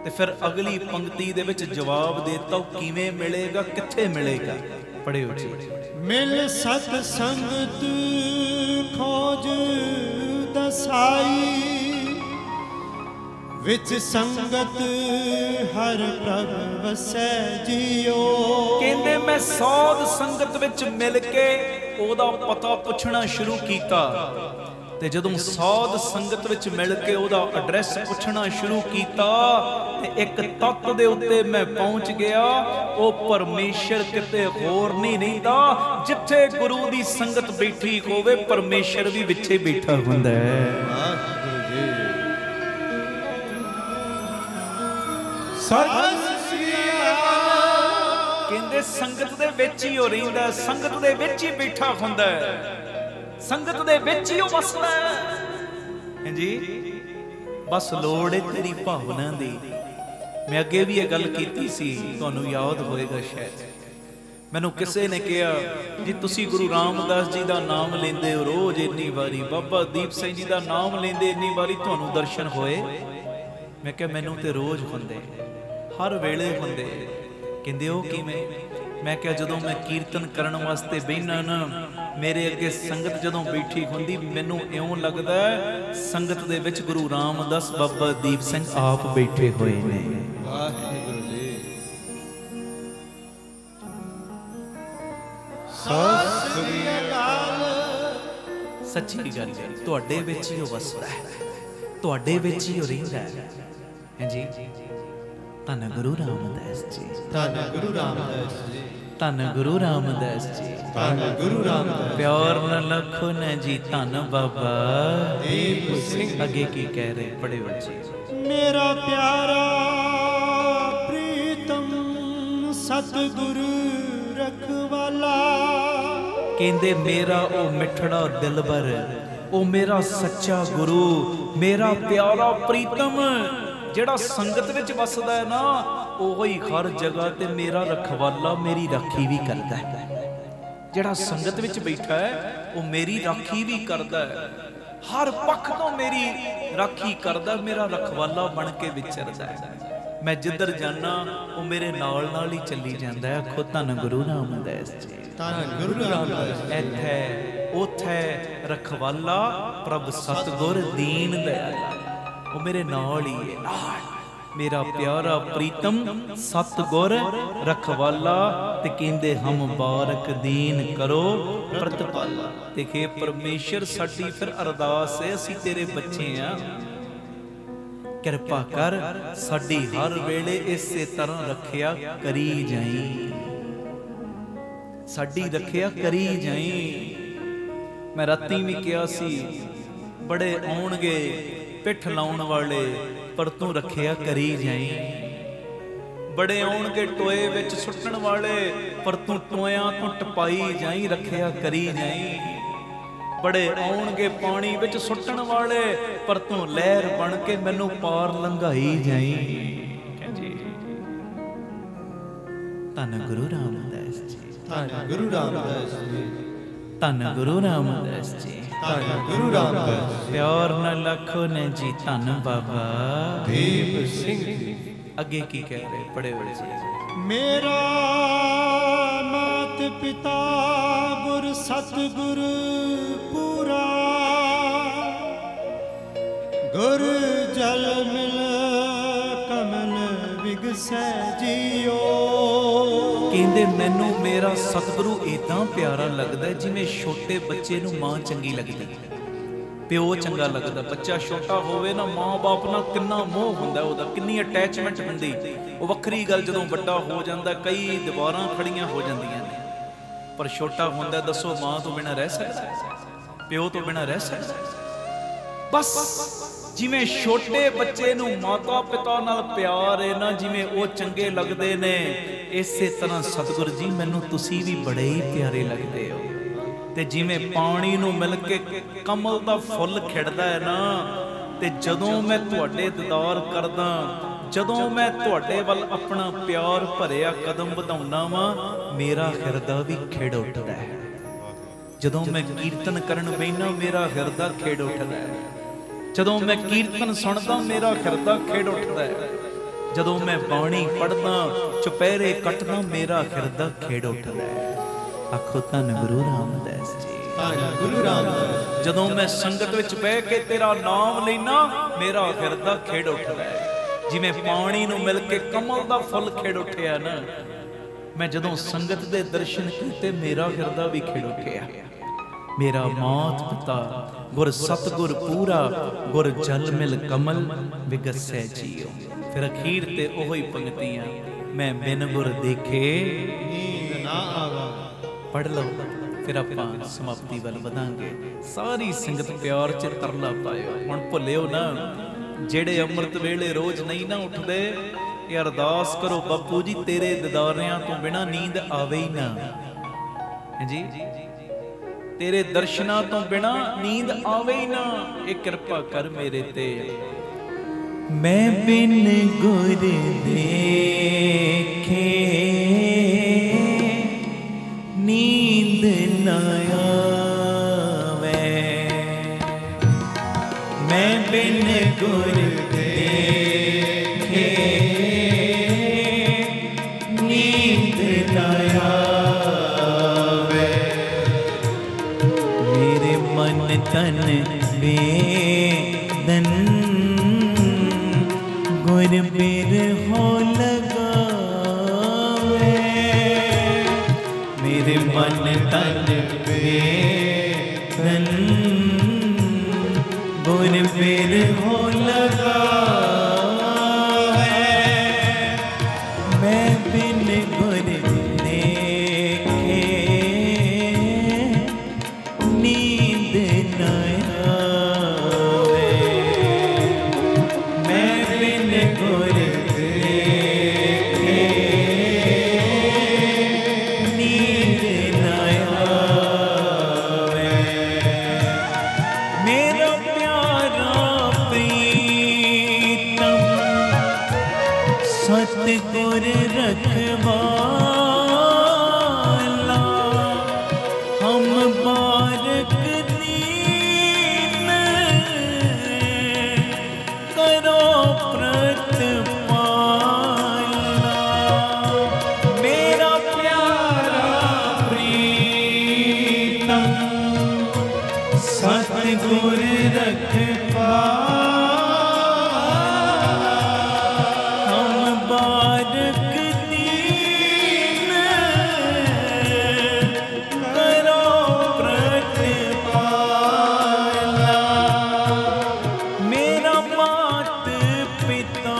Speaker 2: ਤੇ ਫਿਰ ਅਗਲੀ ਪੰਕਤੀ ਦੇ ਵਿੱਚ ਜਵਾਬ ਦੇਤਾ ਉਹ ਕਿਵੇਂ ਮਿਲੇਗਾ, ਕਿੱਥੇ ਮਿਲੇਗਾ। ਪੜ੍ਹਿਓ ਜੀ।
Speaker 3: ਮਿਲ ਸਤ ਸੰਗਤ ਖੋਜ ਦਸਾਈ, ਵਿੱਚ ਸੰਗਤ ਹਰ ਪ੍ਰਭ ਵਸੈ ਜੀਓ।
Speaker 2: ਕਹਿੰਦੇ ਮੈਂ ਸਾਧ ਸੰਗਤ ਵਿੱਚ ਮਿਲ ਕੇ ਉਹਦਾ ਪਤਾ ਪੁੱਛਣਾ ਸ਼ੁਰੂ ਕੀਤਾ। ਤੇ ਜਦੋਂ ਸਾਧ ਸੰਗਤ ਵਿੱਚ ਮਿਲ ਕੇ ਉਹਦਾ ਐਡਰੈਸ ਪੁੱਛਣਾ ਸ਼ੁਰੂ ਕੀਤਾ ਤੇ ਇੱਕ ਤੱਤ ਦੇ ਉੱਤੇ ਮੈਂ ਪਹੁੰਚ ਗਿਆ, ਉਹ ਪਰਮੇਸ਼ਰ ਕਿਤੇ ਹੋਰ ਨਹੀਂ ਰਹਿੰਦਾ। ਜਿੱਥੇ ਗੁਰੂ ਦੀ ਸੰਗਤ ਬੈਠੀ ਹੋਵੇ ਪਰਮੇਸ਼ਰ ਵੀ ਵਿੱਚੇ ਬੈਠਾ ਹੁੰਦਾ ਹੈ। ਕਹਿੰਦੇ ਸੰਗਤ ਦੇ ਵਿੱਚ ਹੀ ਉਹ ਰਹਿੰਦਾ, ਸੰਗਤ ਦੇ ਵਿੱਚ ਹੀ ਬੈਠਾ ਹੁੰਦਾ ਹੈ, ਸੰਗਤ ਦੇ ਵਿੱਚ ਹੀ ਉਹ ਵਸਦਾ ਹੈ। ਹਾਂਜੀ, ਬਸ ਲੋੜ ਹੈ ਤੇਰੀ ਭਾਵਨਾ ਦੀ। ਮੈਂ ਅੱਗੇ ਵੀ ਇਹ ਗੱਲ ਕੀਤੀ ਸੀ, ਤੁਹਾਨੂੰ ਯਾਦ ਹੋਏਗਾ ਸ਼ਾਇਦ। ਮੈਨੂੰ ਕਿਸੇ ਨੇ ਕਿਹਾ ਜੀ ਤੁਸੀਂ ਗੁਰੂ ਰਾਮਦਾਸ ਜੀ ਦਾ ਨਾਮ ਲੈਂਦੇ ਹੋ ਰੋਜ਼ ਇੰਨੀ ਵਾਰੀ, ਬਾਬਾ ਦੀਪ ਸਿੰਘ ਜੀ ਦਾ ਨਾਮ ਲੈਂਦੇ ਇੰਨੀ ਵਾਰੀ, ਤੁਹਾਨੂੰ ਦਰਸ਼ਨ ਹੋਏ? ਮੈਂ ਕਿਹਾ ਮੈਨੂੰ ਤੇ ਰੋਜ਼ ਹੁੰਦੇ, ਹਰ ਵੇਲੇ ਹੁੰਦੇ। ਕਹਿੰਦੇ ਉਹ ਕਿਵੇਂ? ਮੈਂ ਕਿਹਾ ਜਦੋਂ ਮੈਂ ਕੀਰਤਨ ਕਰਨ ਵਾਸਤੇ ਬਹਿਨਾ ਨਾ, ਮੇਰੇ ਅੱਗੇ ਸੰਗਤ ਜਦੋਂ ਬੈਠੀ ਹੁੰਦੀ, ਮੈਨੂੰ ਇਉਂ ਲੱਗਦਾ ਸੰਗਤ ਦੇ ਵਿੱਚ ਗੁਰੂ ਰਾਮਦਾਸ ਬਾਬਾ ਦੀਪ ਸਿੰਘ ਆਪ ਬੈਠੇ ਹੋਏ ਨੇ।
Speaker 3: ਵਾਹਿਗੁਰੂ ਜੀ।
Speaker 2: ਸੱਚੀ ਗੱਲ ਹੈ, ਤੁਹਾਡੇ ਵਿੱਚ ਹੀ ਉਹ ਵਸਦਾ ਹੈ, ਤੁਹਾਡੇ ਵਿੱਚ ਹੀ ਉਹ ਰਹਿੰਦਾ ਹੈ। ਹਾਂਜੀ, ਧੰਨ ਗੁਰੂ ਰਾਮਦਾਸ ਜੀ,
Speaker 3: ਧੰਨ ਗੁਰੂ ਰਾਮਦਾਸ ਜੀ,
Speaker 2: ਧੰਨ ਗੁਰੂ ਰਾਮਦਾਸ ਜੀ,
Speaker 3: ਧੰਨ ਗੁਰੂ ਰਾਮਦਾਸ।
Speaker 2: ਪਿਆਰ ਨ ਲਖੋ ਨ ਜੀ ਧੰਨ ਬਾਬਾ
Speaker 3: ਦੀਪ ਸਿੰਘ।
Speaker 2: ਅੱਗੇ ਕੀ ਕਹਿ ਰਹੇ, ਪੜ੍ਹਿਓ ਜੀ।
Speaker 3: ਮੇਰਾ ਪਿਆਰਾ ਪ੍ਰੀਤਮ ਸਤਿਗੁਰੂ ਰਖਵਾਲਾ।
Speaker 2: ਕਹਿੰਦੇ ਮੇਰਾ ਉਹ ਮਿੱਠੜਾ ਦਿਲਬਰ, ਉਹ ਮੇਰਾ ਸੱਚਾ ਗੁਰੂ, ਮੇਰਾ ਪਿਆਰਾ ਪ੍ਰੀਤਮ ਜਿਹੜਾ ਸੰਗਤ ਵਿੱਚ ਵਸਦਾ ਹੈ ਨਾ, ਉਹ ਹੀ ਹਰ ਜਗ੍ਹਾ ਤੇ ਮੇਰਾ ਰਖਵਾਲਾ, ਮੇਰੀ ਰਾਖੀ ਵੀ ਕਰਦਾ ਹੈ। ਜਿਹੜਾ ਸੰਗਤ ਵਿੱਚ ਬੈਠਾ ਹੈ ਉਹ ਮੇਰੀ ਰਾਖੀ ਵੀ ਕਰਦਾ ਹੈ, ਹਰ ਪੱਖ ਤੋਂ ਮੇਰੀ ਰਾਖੀ ਕਰਦਾ, ਮੇਰਾ ਰਖਵਾਲਾ ਬਣ ਕੇ ਵਿਚਰਦਾ ਹੈ। ਮੈਂ ਜਿੱਧਰ ਜਾਣਾ ਉਹ ਮੇਰੇ ਨਾਲ ਨਾਲ ਹੀ ਚੱਲੀ ਜਾਂਦਾ ਹੈ। ਆਖੋ ਧੰਨ ਗੁਰੂ ਰਾਮਦਾਸ ਜੀ,
Speaker 3: ਧੰਨ ਗੁਰੂ ਰਾਮਦਾਸ।
Speaker 2: ਇੱਥੇ ਉੱਥੇ ਰਖਵਾਲਾ ਪ੍ਰਭ ਸਤਿਗੁਰ ਦੀਨ ਦਇਆਲਾ, ਉਹ ਮੇਰੇ ਨਾਲ ਹੀ ਹੈ। ਮੇਰਾ ਪਿਆਰਾ ਪ੍ਰੀਤਮ ਸਤਿਗੁਰ ਰਖਵਾਲਾ। ਤੇ ਕਹਿੰਦੇ ਹਮ ਬਾਰਕ ਦੀਨ ਕਰੋ ਪ੍ਰਤਪਾਲਾ। ਦੇਖੇ ਪਰਮੇਸ਼ਰ, ਸਾਡੀ ਫਿਰ ਅਰਦਾਸ ਹੈ, ਅਸੀਂ ਤੇਰੇ ਬੱਚੇ ਆ, ਕਿਰਪਾ ਕਰ ਸਾਡੀ ਹਰ ਵੇਲੇ ਇਸੇ ਤਰ੍ਹਾਂ ਰੱਖਿਆ ਕਰੀ ਜਾਈ, ਸਾਡੀ ਰੱਖਿਆ ਕਰੀ ਜਾਈ। ਮੈਂ ਰਾਤੀ ਵੀ ਕਿਹਾ ਸੀ, ਬੜੇ ਆਉਣਗੇ ਪਿੱਠ ਲਾਉਣ ਵਾਲੇ, ਪਰ ਤੂੰ ਰੱਖਿਆ ਕਰੀ ਜਾਈ। ਬੜੇ ਆਉਣਗੇ ਟੋਏ ਵਿੱਚ ਸੁੱਟਣ ਵਾਲੇ, ਪਰ ਤੂੰ ਟੋਇਆਂ ਤੋਂ ਟਪਾਈ ਜਾਈ, ਰੱਖਿਆ ਕਰੀ ਜਾਈ। ਬੜੇ ਆਉਣਗੇ ਪਾਣੀ ਵਿੱਚ ਸੁੱਟਣ ਵਾਲੇ, ਪਰ ਤੂੰ ਲਹਿਰ ਬਣ ਕੇ ਮੈਨੂੰ ਪਾਰ ਲੰਘਾਈ ਜਾਈ। ਧੰਨ ਗੁਰੂ ਰਾਮਦਾਸ ਜੀ,
Speaker 3: ਧੰਨ ਗੁਰੂ ਰਾਮਦਾਸ ਜੀ,
Speaker 2: ਧੰਨ ਗੁਰੂ ਰਾਮਦਾਸ ਜੀ,
Speaker 3: ਧੰਨ ਗੁਰੂ ਰਾਮਦਾਸ।
Speaker 2: ਪਿਆਰ ਨ ਲਖੋ ਨ ਜੀ ਧੰਨ ਬਾਬਾ
Speaker 3: ਦੀਪ ਸਿੰਘ।
Speaker 2: ਅੱਗੇ ਕੀ ਕਹਿ ਰਹੇ, ਪੜ੍ਹਿਓ ਜੀ।
Speaker 3: ਮੇਰਾ ਮਾਤ ਪਿਤਾ ਗੁਰ ਸਤਿਗੁਰ ਪੂਰਾ, ਗੁਰ ਜਲ ਮਿਲ ਕਮਲ ਵਿਗਸੈ ਜੀਓ।
Speaker 2: ਕਹਿੰਦੇ ਮੈਨੂੰ ਮੇਰਾ ਸਤਿਗੁਰੂ ਏਦਾਂ ਪਿਆਰਾ ਲੱਗਦਾ ਜਿਵੇਂ ਛੋਟੇ ਬੱਚੇ ਨੂੰ ਮਾਂ ਚੰਗੀ ਲੱਗਦੀ, ਪਿਓ ਚੰਗਾ ਲੱਗਦਾ। ਬੱਚਾ ਛੋਟਾ ਹੋਵੇ ਨਾ, ਮਾਂ ਬਾਪ ਨਾਲ ਕਿੰਨਾ ਮੋਹ ਹੁੰਦਾ ਉਹਦਾ, ਕਿੰਨੀ ਅਟੈਚਮੈਂਟ ਹੁੰਦੀ। ਉਹ ਵੱਖਰੀ ਗੱਲ ਜਦੋਂ ਵੱਡਾ ਹੋ ਜਾਂਦਾ, ਕਈ ਦੀਵਾਰਾਂ ਖੜੀਆਂ ਹੋ ਜਾਂਦੀਆਂ ਨੇ, ਪਰ ਛੋਟਾ ਹੁੰਦਾ, ਦੱਸੋ ਮਾਂ ਤੋਂ ਬਿਨਾਂ ਰਹਿ ਸਕਦਾ, ਪਿਓ ਤੋਂ ਬਿਨਾਂ ਰਹਿ ਸਕਦਾ? ਬਸ ਜਿਵੇਂ ਛੋਟੇ ਬੱਚੇ ਨੂੰ ਮਾਤਾ ਪਿਤਾ ਨਾਲ ਪਿਆਰ ਹੈ ਨਾ, ਜਿਵੇਂ ਉਹ ਚੰਗੇ ਲੱਗਦੇ ਨੇ, ਇਸੇ ਤਰ੍ਹਾਂ ਸਤਿਗੁਰ ਜੀ ਮੈਨੂੰ ਤੁਸੀਂ ਵੀ ਬੜੇ ਹੀ ਪਿਆਰੇ ਲੱਗਦੇ ਹੋ। ਤੇ ਜਿਵੇਂ ਪਾਣੀ ਨੂੰ ਮਿਲ ਕੇ ਕਮਲ ਦਾ ਫੁੱਲ ਖਿੜਦਾ ਹੈ ਨਾ, ਤੇ ਜਦੋਂ ਮੈਂ ਤੁਹਾਡੇ ਦੀਦਾਰ ਕਰਦਾ, ਜਦੋਂ ਮੈਂ ਤੁਹਾਡੇ ਵੱਲ ਆਪਣਾ ਪਿਆਰ ਭਰਿਆ ਕਦਮ ਵਧਾਉਣਾ ਵਾਂ, ਮੇਰਾ ਹਿਰਦਾ ਵੀ ਖਿੜ ਉੱਠਦਾ ਹੈ। जदों मैं कीर्तन करन बैना मेरा हिरदा खेड़ उठदा है, जदों मैं कीर्तन सुनदा मेरा हिरदा खेड़ उठदा है, जदों मैं बाणी पढ़दा चुपहरे कटदा मेरा हिरदा खेड़ उठदा है। आखो धन गुरु रामदास जी,
Speaker 3: गुरु रामदास।
Speaker 2: जदों मैं संगत विच बह के तेरा नाम लेना मेरा हिरदा खेड़ उठदा है। जिवें पानी नूं मिल के कमल दा फुल खेड़ उठिया ना, मैं जदों संगत दे दर्शन कीते मेरा हिरदा भी खेड़ उठिया। मेरा मात पिता गुर सतगुर पूरा, गुर जल मिल कमल विगसै जियो। फिर अखीर ते ओही पंक्तियां, मैं बिन गुर देखे
Speaker 3: नींद ना आवा।
Speaker 2: पढ़ लो फिर आपां समाप्ति वल वधांगे। सारी संगत प्यार च तरला पायो। हुण भुल्लिओ ना जेड़े अमृत वेले रोज नहीं ना उठदे, ये अरदास करो बापू जी तेरे दीदारियां तो बिना नींद आवे ही ना। है जी, तेरे दर्शना तो बिना नींद आवे ही ना। एक कृपा कर मेरे ते। मैं बिन गुर देखे नींद न आवे, मैं बिन गुर देखे नींद न आवे। मेरे मन तन वेदन गुर बिरहो लगावे। मेरे मन तन वेदन गुर बिरहो लगावे। मैं बिन गुर देखे नींद न आवे। मैं बिन गुर देखे नींद न आवे। मेरा प्यारा प्रीतम सतगुर रखवाला, हम बारक दीन करो प्रतिपाला। मेरा प्यारा प्रीतम सतगुर रखवाला, हम बारक दीन करो प्रतिपाला। मेरा मात पिता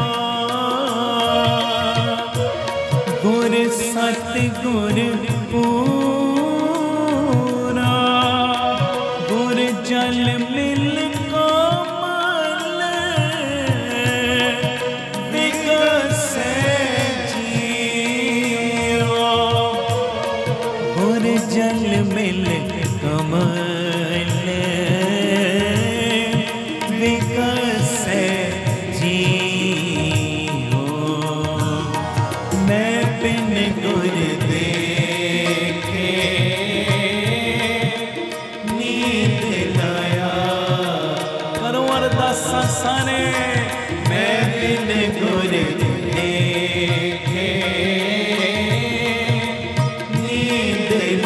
Speaker 2: गुर सतगुर पूरा, गुर जल मिल कमल विगसै जियो। गुर जल मिल कमल विगसै जियो। मैं बिन गुर देखे नींद न आवे। करो अरदासां सारे। मैं बिन गुर देखे नींद न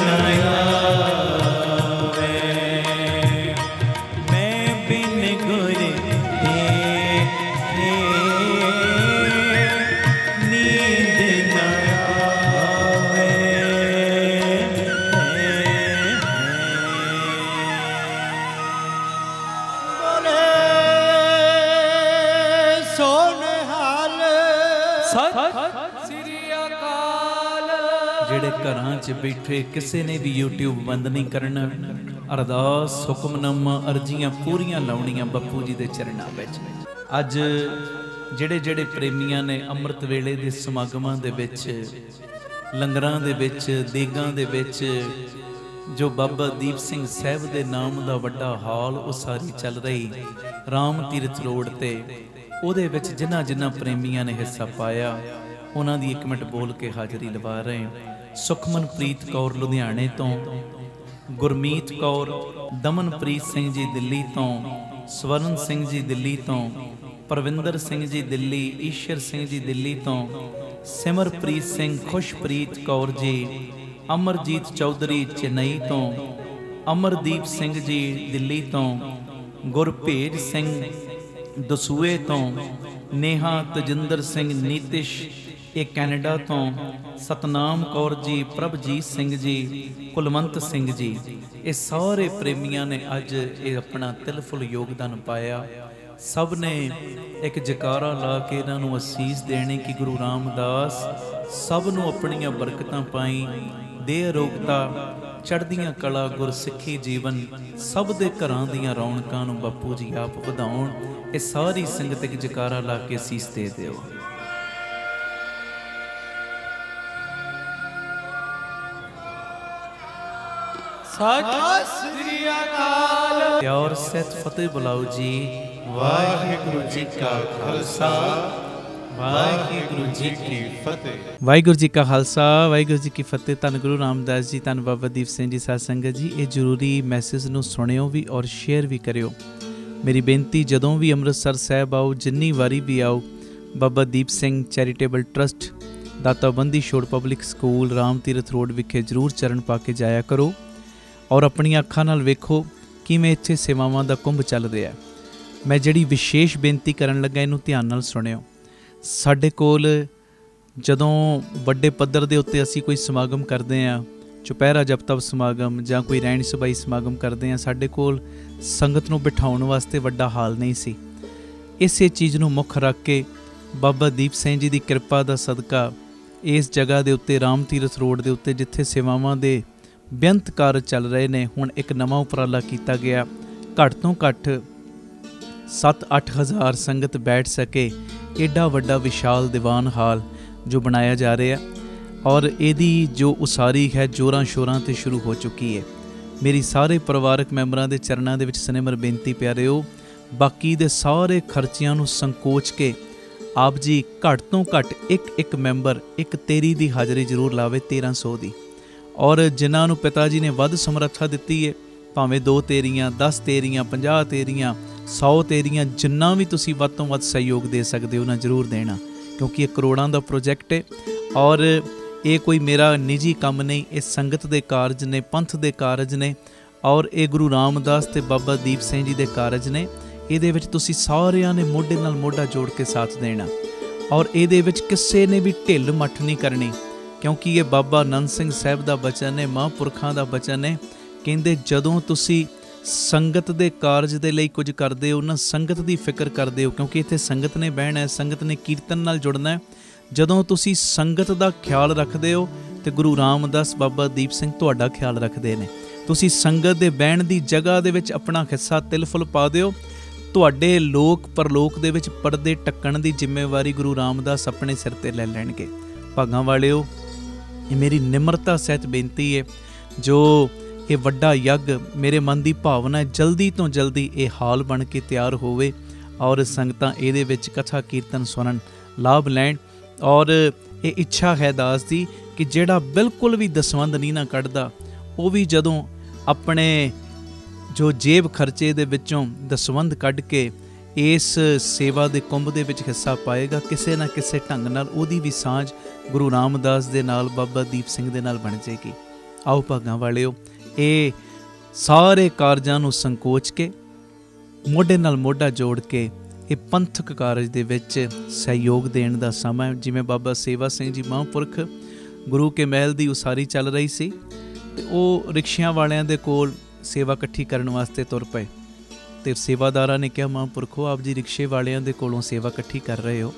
Speaker 2: आवे। मैं बिन गुर देखे नींद न आवे।
Speaker 3: बोले सोनहाल
Speaker 2: श्री अकाल। ਜਿਹੜੇ ਘਰਾਂ 'ਚ ਬੈਠੇ ਕਿਸੇ ਨੇ ਵੀ YouTube ਬੰਦ ਨਹੀਂ ਕਰਨਾ। ਅਰਦਾਸ ਹੁਕਮਨਾਮਾ ਅਰਜ਼ੀਆਂ ਪੂਰੀਆਂ ਲਾਉਣੀਆਂ ਬੱਪੂ ਜੀ ਦੇ ਚਰਨਾਂ ਵਿੱਚ। ਅੱਜ ਜਿਹੜੇ ਜਿਹੜੇ ਪ੍ਰੇਮੀਆਂ ਨੇ ਅੰਮ੍ਰਿਤ ਵੇਲੇ ਦੇ ਸਮਾਗਮਾਂ ਦੇ ਵਿੱਚ, ਲੰਗਰਾਂ ਦੇ ਵਿੱਚ, ਦੇਗਾਂ ਦੇ ਵਿੱਚ ਜੋ ਬਾਬਾ ਦੀਪ ਸਿੰਘ ਸਾਹਿਬ ਦੇ ਨਾਮ ਦਾ ਵੱਡਾ ਹਾਲ ਉਸਾਰੀ ਚੱਲ ਰਹੀ ਰਾਮ ਤੀਰਥ ਰੋਡ ਤੇ, ਉਹਦੇ ਵਿੱਚ ਜਿਨ੍ਹਾਂ ਜਿਨ੍ਹਾਂ ਪ੍ਰੇਮੀਆਂ ਨੇ ਹਿੱਸਾ ਪਾਇਆ ਉਹਨਾਂ ਦੀ 1 ਮਿੰਟ ਬੋਲ ਕੇ ਹਾਜ਼ਰੀ ਲਵਾ ਰਹੇ। ਸੁਖਮਨਪ੍ਰੀਤ ਕੌਰ ਲੁਧਿਆਣੇ ਤੋਂ, ਗੁਰਮੀਤ ਕੌਰ, ਦਮਨਪ੍ਰੀਤ ਸਿੰਘ ਜੀ ਦਿੱਲੀ ਤੋਂ, ਸਵਰਨ ਸਿੰਘ ਜੀ ਦਿੱਲੀ ਤੋਂ, ਪ੍ਰਵਿੰਦਰ ਸਿੰਘ ਜੀ ਦਿੱਲੀ, ਈਸ਼ਰ ਸਿੰਘ ਜੀ ਦਿੱਲੀ ਤੋਂ, ਸਿਮਰਪ੍ਰੀਤ ਸਿੰਘ, ਖੁਸ਼ਪ੍ਰੀਤ ਕੌਰ ਜੀ, ਅਮਰਜੀਤ ਚੌਧਰੀ ਚੇਨਈ ਤੋਂ, ਅਮਰਦੀਪ ਸਿੰਘ ਜੀ ਦਿੱਲੀ ਤੋਂ, ਗੁਰਭੇਜ ਸਿੰਘ ਦਸੂਏ ਤੋਂ, ਨੇਹਾ ਤਜਿੰਦਰ ਸਿੰਘ ਨੀਤਿਸ਼ ਇਹ ਕੈਨੇਡਾ ਤੋਂ, ਸਤਨਾਮ ਕੌਰ ਜੀ, ਪ੍ਰਭਜੀਤ ਸਿੰਘ ਜੀ, ਕੁਲਵੰਤ ਸਿੰਘ ਜੀ, ਇਹ ਸਾਰੇ ਪ੍ਰੇਮੀਆਂ ਨੇ ਅੱਜ ਇਹ ਆਪਣਾ ਤਿਲਫੁਲ ਯੋਗਦਾਨ ਪਾਇਆ। ਸਭ ਨੇ ਇੱਕ ਜਕਾਰਾ ਲਾ ਕੇ ਇਹਨਾਂ ਨੂੰ ਅਸੀਸ ਦੇਣੀ ਕਿ ਗੁਰੂ ਰਾਮਦਾਸ ਸਭ ਨੂੰ ਆਪਣੀਆਂ ਬਰਕਤਾਂ ਪਾਈ, ਦੇ ਅਰੋਗਤਾ, ਚੜ੍ਹਦੀਆਂ ਕਲਾ, ਗੁਰਸਿੱਖੀ ਜੀਵਨ, ਸਭ ਦੇ ਘਰਾਂ ਦੀਆਂ ਰੌਣਕਾਂ ਨੂੰ ਬਾਪੂ ਜੀ ਆਪ ਵਧਾਉਣ। ਇਹ ਸਾਰੀ ਸੰਗਤ ਇੱਕ ਜਕਾਰਾ ਲਾ ਕੇ ਅਸੀਸ ਦੇ ਦਿਓ।
Speaker 3: ਸਤਿ ਸ੍ਰੀ ਅਕਾਲ।
Speaker 2: ਪਿਆਰ ਸਹਿਤ ਫਤਿਹ ਬੁਲਾਓ ਜੀ।
Speaker 3: ਵਾਹਿਗੁਰੂ ਜੀ ਕਾ ਖਾਲਸਾ, ਵਾਹਿਗੁਰੂ ਜੀ ਕੀ ਫਤਿਹ।
Speaker 1: ਵਾਹਿਗੁਰੂ ਜੀ ਕਾ ਖਾਲਸਾ, ਵਾਹਿਗੁਰੂ ਜੀ ਕੀ ਫਤਿਹ। ਧੰਨ ਗੁਰੂ ਰਾਮਦਾਸ ਜੀ, ਧੰਨ ਬਾਬਾ ਦੀਪ ਸਿੰਘ ਜੀ ਸਾਧ ਸੰਗਤ ਜੀ, ਇਹ ਜ਼ਰੂਰੀ ਮੈਸੇਜ ਨੂੰ ਸੁਣਿਓ ਵੀ ਔਰ ਸ਼ੇਅਰ ਵੀ ਕਰਿਓ। ਮੇਰੀ ਬੇਨਤੀ, ਜਦੋਂ ਵੀ ਅੰਮ੍ਰਿਤਸਰ ਸਾਹਿਬ ਆਓ, ਜਿੰਨੀ ਵਾਰੀ ਵੀ ਆਓ, ਬਾਬਾ ਦੀਪ ਸਿੰਘ ਚੈਰੀਟੇਬਲ ਟਰਸਟ, ਦਾਤਾ Bandi Chhor public school, Ram Tirath road ਵਿਖੇ ਜ਼ਰੂਰ ਚਰਨ ਪਾ ਕੇ ਜਾਇਆ ਕਰੋ ਔਰ ਆਪਣੀਆਂ ਅੱਖਾਂ ਨਾਲ ਵੇਖੋ ਕਿਵੇਂ ਇੱਥੇ ਸੇਵਾਵਾਂ ਦਾ ਕੁੰਭ ਚੱਲ ਰਿਹਾ। ਮੈਂ ਜਿਹੜੀ ਵਿਸ਼ੇਸ਼ ਬੇਨਤੀ ਕਰਨ ਲੱਗਾ, ਇਹਨੂੰ ਧਿਆਨ ਨਾਲ ਸੁਣਿਓ। ਸਾਡੇ ਕੋਲ ਜਦੋਂ ਵੱਡੇ ਪੱਧਰ ਦੇ ਉੱਤੇ ਅਸੀਂ ਕੋਈ ਸਮਾਗਮ ਕਰਦੇ ਹਾਂ, ਚੁਪਹਿਰਾ ਜਪ ਤਪ ਸਮਾਗਮ ਜਾਂ ਕੋਈ ਰਹਿਣ ਸਬਾਈ ਸਮਾਗਮ ਕਰਦੇ ਹਾਂ, ਸਾਡੇ ਕੋਲ ਸੰਗਤ ਨੂੰ ਬਿਠਾਉਣ ਵਾਸਤੇ ਵੱਡਾ ਹਾਲ ਨਹੀਂ ਸੀ। ਇਸੇ ਚੀਜ਼ ਨੂੰ ਮੁੱਖ ਰੱਖ ਕੇ ਬਾਬਾ ਦੀਪ ਸਿੰਘ ਜੀ ਦੀ ਕਿਰਪਾ ਦਾ ਸਦਕਾ ਇਸ ਜਗ੍ਹਾ ਦੇ ਉੱਤੇ, ਰਾਮ ਤੀਰਥ ਰੋਡ ਦੇ ਉੱਤੇ, ਜਿੱਥੇ ਸੇਵਾਵਾਂ ਦੇ ਬੇਅੰਤ ਕਾਰਜ ਚੱਲ ਰਹੇ ਨੇ, ਹੁਣ ਇੱਕ ਨਵਾਂ ਉਪਰਾਲਾ ਕੀਤਾ ਗਿਆ। ਘੱਟ ਤੋਂ ਘੱਟ 7-8 ਹਜ਼ਾਰ ਸੰਗਤ ਬੈਠ ਸਕੇ ਏਡਾ ਵੱਡਾ ਵਿਸ਼ਾਲ ਦੀਵਾਨ ਹਾਲ ਜੋ ਬਣਾਇਆ ਜਾ ਰਿਹਾ, ਔਰ ਇਹਦੀ ਜੋ ਉਸਾਰੀ ਹੈ ਜ਼ੋਰਾਂ ਸ਼ੋਰਾਂ 'ਤੇ ਸ਼ੁਰੂ ਹੋ ਚੁੱਕੀ ਹੈ। ਮੇਰੀ ਸਾਰੇ ਪਰਿਵਾਰਕ ਮੈਂਬਰਾਂ ਦੇ ਚਰਨਾਂ ਦੇ ਵਿੱਚ ਸਨੇਮਰ ਬੇਨਤੀ ਪਿਆਰਿਓ, ਬਾਕੀ ਦੇ ਸਾਰੇ ਖਰਚਿਆਂ ਨੂੰ ਸੰਕੋਚ ਕੇ ਆਪ ਜੀ ਘੱਟ ਤੋਂ ਘੱਟ ਇੱਕ ਮੈਂਬਰ ਇੱਕ ਤੇਰੀ ਦੀ ਹਾਜ਼ਰੀ ਜ਼ਰੂਰ ਲਾਵੇ, 1300 ਦੀ। ਔਰ ਜਿਨ੍ਹਾਂ ਨੂੰ ਪਿਤਾ ਜੀ ਨੇ ਵੱਧ ਸਮਰੱਥਾ ਦਿੱਤੀ ਹੈ, ਭਾਵੇਂ 2 ਤੇਰੀਆਂ, 10 ਤੇਰੀਆਂ, 50 ਤੇਰੀਆਂ, 100 ਤੇਰੀਆਂ, ਜਿੰਨਾ ਵੀ ਤੁਸੀਂ ਵੱਧ ਤੋਂ ਵੱਧ ਸਹਿਯੋਗ ਦੇ ਸਕਦੇ ਹੋ ਨਾ ਜ਼ਰੂਰ ਦੇਣਾ, ਕਿਉਂਕਿ ਇਹ ਕਰੋੜਾਂ ਦਾ ਪ੍ਰੋਜੈਕਟ ਹੈ ਔਰ ਇਹ ਕੋਈ ਮੇਰਾ ਨਿੱਜੀ ਕੰਮ ਨਹੀਂ, ਇਹ ਸੰਗਤ ਦੇ ਕਾਰਜ ਨੇ, ਪੰਥ ਦੇ ਕਾਰਜ ਨੇ ਔਰ ਇਹ ਗੁਰੂ ਰਾਮਦਾਸ ਤੇ ਬਾਬਾ ਦੀਪ ਸਿੰਘ ਜੀ ਦੇ ਕਾਰਜ ਨੇ। ਇਹਦੇ ਵਿੱਚ ਤੁਸੀਂ ਸਾਰਿਆਂ ਨੇ ਮੋਢੇ ਨਾਲ ਮੋਢਾ ਜੋੜ ਕੇ ਸਾਥ ਦੇਣਾ ਔਰ ਇਹਦੇ ਵਿੱਚ ਕਿਸੇ ਨੇ ਵੀ ਢਿੱਲ ਮੱਠ ਨਹੀਂ ਕਰਨੀ, ਕਿਉਂਕਿ ਇਹ ਬਾਬਾ ਆਨੰਦ ਸਿੰਘ ਸਾਹਿਬ ਦਾ ਬਚਨ ਹੈ, ਮਹਾਂਪੁਰਖਾਂ ਦਾ ਬਚਨ ਹੈ। ਕਹਿੰਦੇ ਜਦੋਂ ਤੁਸੀਂ ਸੰਗਤ ਦੇ ਕਾਰਜ ਦੇ ਲਈ ਕੁਝ ਕਰਦੇ ਹੋ ਨਾ, ਸੰਗਤ ਦੀ ਫਿਕਰ ਕਰਦੇ ਹੋ, ਕਿਉਂਕਿ ਇੱਥੇ ਸੰਗਤ ਨੇ ਬਹਿਣਾ ਹੈ, ਸੰਗਤ ਨੇ ਕੀਰਤਨ ਨਾਲ ਜੁੜਨਾ ਹੈ। ਜਦੋਂ ਤੁਸੀਂ ਸੰਗਤ ਦਾ ਖਿਆਲ ਰੱਖਦੇ ਹੋ ਤੇ ਗੁਰੂ ਰਾਮਦਾਸ ਬਾਬਾ ਦੀਪ ਸਿੰਘ ਤੁਹਾਡਾ ਖਿਆਲ ਰੱਖਦੇ ਨੇ। ਤੁਸੀਂ ਸੰਗਤ ਦੇ ਬਹਿਣ ਦੀ ਜਗ੍ਹਾ ਦੇ ਵਿੱਚ ਆਪਣਾ ਹਿੱਸਾ ਤਿਲਫੁਲ ਪਾ ਦਿਓ, ਤੁਹਾਡੇ ਲੋਕ ਪਰਲੋਕ ਦੇ ਵਿੱਚ ਪਰਦੇ ਟੱਕਣ ਦੀ ਜ਼ਿੰਮੇਵਾਰੀ ਗੁਰੂ ਰਾਮਦਾਸ ਆਪਣੇ ਸਿਰ ਤੇ ਲੈ ਲੈਣਗੇ। ਭਾਗਾਂ ਵਾਲਿਓ, ਇਹ ਮੇਰੀ ਨਿਮਰਤਾ ਸਹਿਤ ਬੇਨਤੀ ਹੈ, ਜੋ ਇਹ ਵੱਡਾ ਯੱਗ ਮੇਰੇ ਮਨ ਦੀ ਭਾਵਨਾ ਹੈ, ਜਲਦੀ ਤੋਂ ਜਲਦੀ ਇਹ ਹਾਲ ਬਣ ਕੇ ਤਿਆਰ ਹੋਵੇ ਔਰ ਸੰਗਤਾਂ ਇਹਦੇ ਵਿੱਚ ਕਥਾ ਕੀਰਤਨ ਸੁਣਨ, ਲਾਭ ਲੈਣ। ਔਰ ਇਹ ਇੱਛਾ ਹੈ ਦਾਸ ਦੀ ਕਿ ਜਿਹੜਾ ਬਿਲਕੁਲ ਵੀ ਦਸਵੰਧ ਨਹੀਂ ਨਾ ਕੱਢਦਾ, ਉਹ ਵੀ ਜਦੋਂ ਆਪਣੇ ਜੋ ਜੇਬ ਖਰਚੇ ਦੇ ਵਿੱਚੋਂ ਦਸਵੰਧ ਕੱਢ ਕੇ ਇਸ ਸੇਵਾ ਦੇ ਕੁੰਭ ਦੇ ਵਿੱਚ ਹਿੱਸਾ ਪਾਏਗਾ, ਕਿਸੇ ਨਾ ਕਿਸੇ ਢੰਗ ਨਾਲ ਉਹਦੀ ਵੀ ਸਾਂਝ ਗੁਰੂ ਰਾਮਦਾਸ ਦੇ ਨਾਲ, ਬਾਬਾ ਦੀਪ ਸਿੰਘ ਦੇ ਨਾਲ ਬਣ ਜਾਏਗੀ। ਆਓ ਭਾਗਾਂ ਵਾਲਿਓ, ਇਹ ਸਾਰੇ ਕਾਰਜਾਂ ਨੂੰ ਸੰਕੋਚ ਕੇ ਮੋਢੇ ਨਾਲ ਮੋਢਾ ਜੋੜ ਕੇ ਇਹ ਪੰਥਕ ਕਾਰਜ ਦੇ ਵਿੱਚ ਸਹਿਯੋਗ ਦੇਣ ਦਾ ਸਮਾਂ। ਜਿਵੇਂ ਬਾਬਾ ਸੇਵਾ ਸਿੰਘ ਜੀ ਮਹਾਂਪੁਰਖ ਗੁਰੂ ਕੇ ਮਹਿਲ ਦੀ ਉਸਾਰੀ ਚੱਲ ਰਹੀ ਸੀ ਤੇ ਉਹ ਰਿਕਸ਼ਿਆਂ ਵਾਲਿਆਂ ਦੇ ਕੋਲ ਸੇਵਾ ਇਕੱਠੀ ਕਰਨ ਵਾਸਤੇ ਤੁਰ ਪਏ ਤੇ ਸੇਵਾਦਾਰਾਂ ਨੇ ਕਿਹਾ, ਮਹਾਂਪੁਰਖੋ ਆਪ ਜੀ ਰਿਕਸ਼ੇ ਵਾਲਿਆਂ ਦੇ ਕੋਲੋਂ ਸੇਵਾ ਇਕੱਠੀ ਕਰ ਰਹੇ ਹੋ,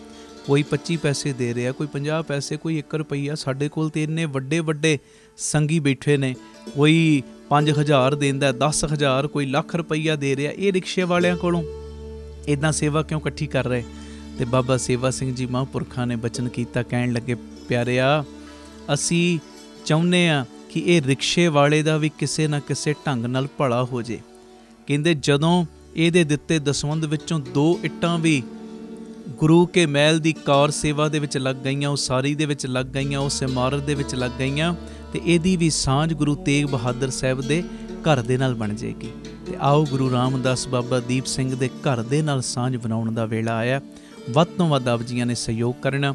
Speaker 1: ਕੋਈ 25 ਪੈਸੇ ਦੇ ਰਿਹਾ, ਕੋਈ 50 ਪੈਸੇ, ਕੋਈ 1 ਰੁਪਈਆ, ਸਾਡੇ ਕੋਲ ਤੇ ਇੰਨੇ ਵੱਡੇ ਵੱਡੇ ਸੰਗੀ ਬੈਠੇ ਨੇ, ਕੋਈ 5000 ਦਿੰਦਾ, 10,000, ਕੋਈ ਲੱਖ ਰੁਪਈਆ ਦੇ ਰਿਹਾ, ਇਹ ਰਿਕਸ਼ੇ ਵਾਲਿਆਂ ਕੋਲੋਂ ਇੱਦਾਂ ਸੇਵਾ ਕਿਉਂ ਇਕੱਠੀ ਕਰ ਰਹੇ? ਤੇ ਬਾਬਾ ਸੇਵਾ ਸਿੰਘ ਜੀ ਮਹਾਂਪੁਰਖਾਂ ਨੇ ਬਚਨ ਕੀਤਾ, ਕਹਿਣ ਲੱਗੇ, ਪਿਆਰਿਆ ਅਸੀਂ ਚਾਹੁੰਦੇ ਹਾਂ ਕਿ ਇਹ ਰਿਕਸ਼ੇ ਵਾਲੇ ਦਾ ਵੀ ਕਿਸੇ ਨਾ ਕਿਸੇ ਢੰਗ ਨਾਲ ਭਲਾ ਹੋ ਜੇ। ਕਹਿੰਦੇ ਜਦੋਂ ਇਹਦੇ ਦਿੱਤੇ ਦਸਵੰਧ ਵਿੱਚੋਂ 2 ਇੱਟਾਂ ਵੀ ਗੁਰੂ ਕੇ ਮਹਿਲ ਦੀ ਕਾਰ ਸੇਵਾ ਦੇ ਵਿੱਚ ਲੱਗ ਗਈਆਂ, ਉਸਾਰੀ ਦੇ ਵਿੱਚ ਲੱਗ ਗਈਆਂ, ਉਸ ਇਮਾਰਤ ਦੇ ਵਿੱਚ ਲੱਗ ਗਈਆਂ,
Speaker 2: ਤੇ ਇਹਦੀ ਵੀ ਸਾਂਝ ਗੁਰੂ ਤੇਗ ਬਹਾਦਰ ਸਾਹਿਬ ਦੇ ਘਰ ਦੇ ਨਾਲ ਬਣ ਜਾਏਗੀ। ਤੇ ਆਓ ਗੁਰੂ ਰਾਮਦਾਸ ਬਾਬਾ ਦੀਪ ਸਿੰਘ ਦੇ ਘਰ ਦੇ ਨਾਲ ਸਾਂਝ ਬਣਾਉਣ ਦਾ ਵੇਲਾ ਆਇਆ। ਵੱਧ ਤੋਂ ਵੱਧ ਆਪ ਜੀਆਂ ਨੇ ਸਹਿਯੋਗ ਕਰਨਾ।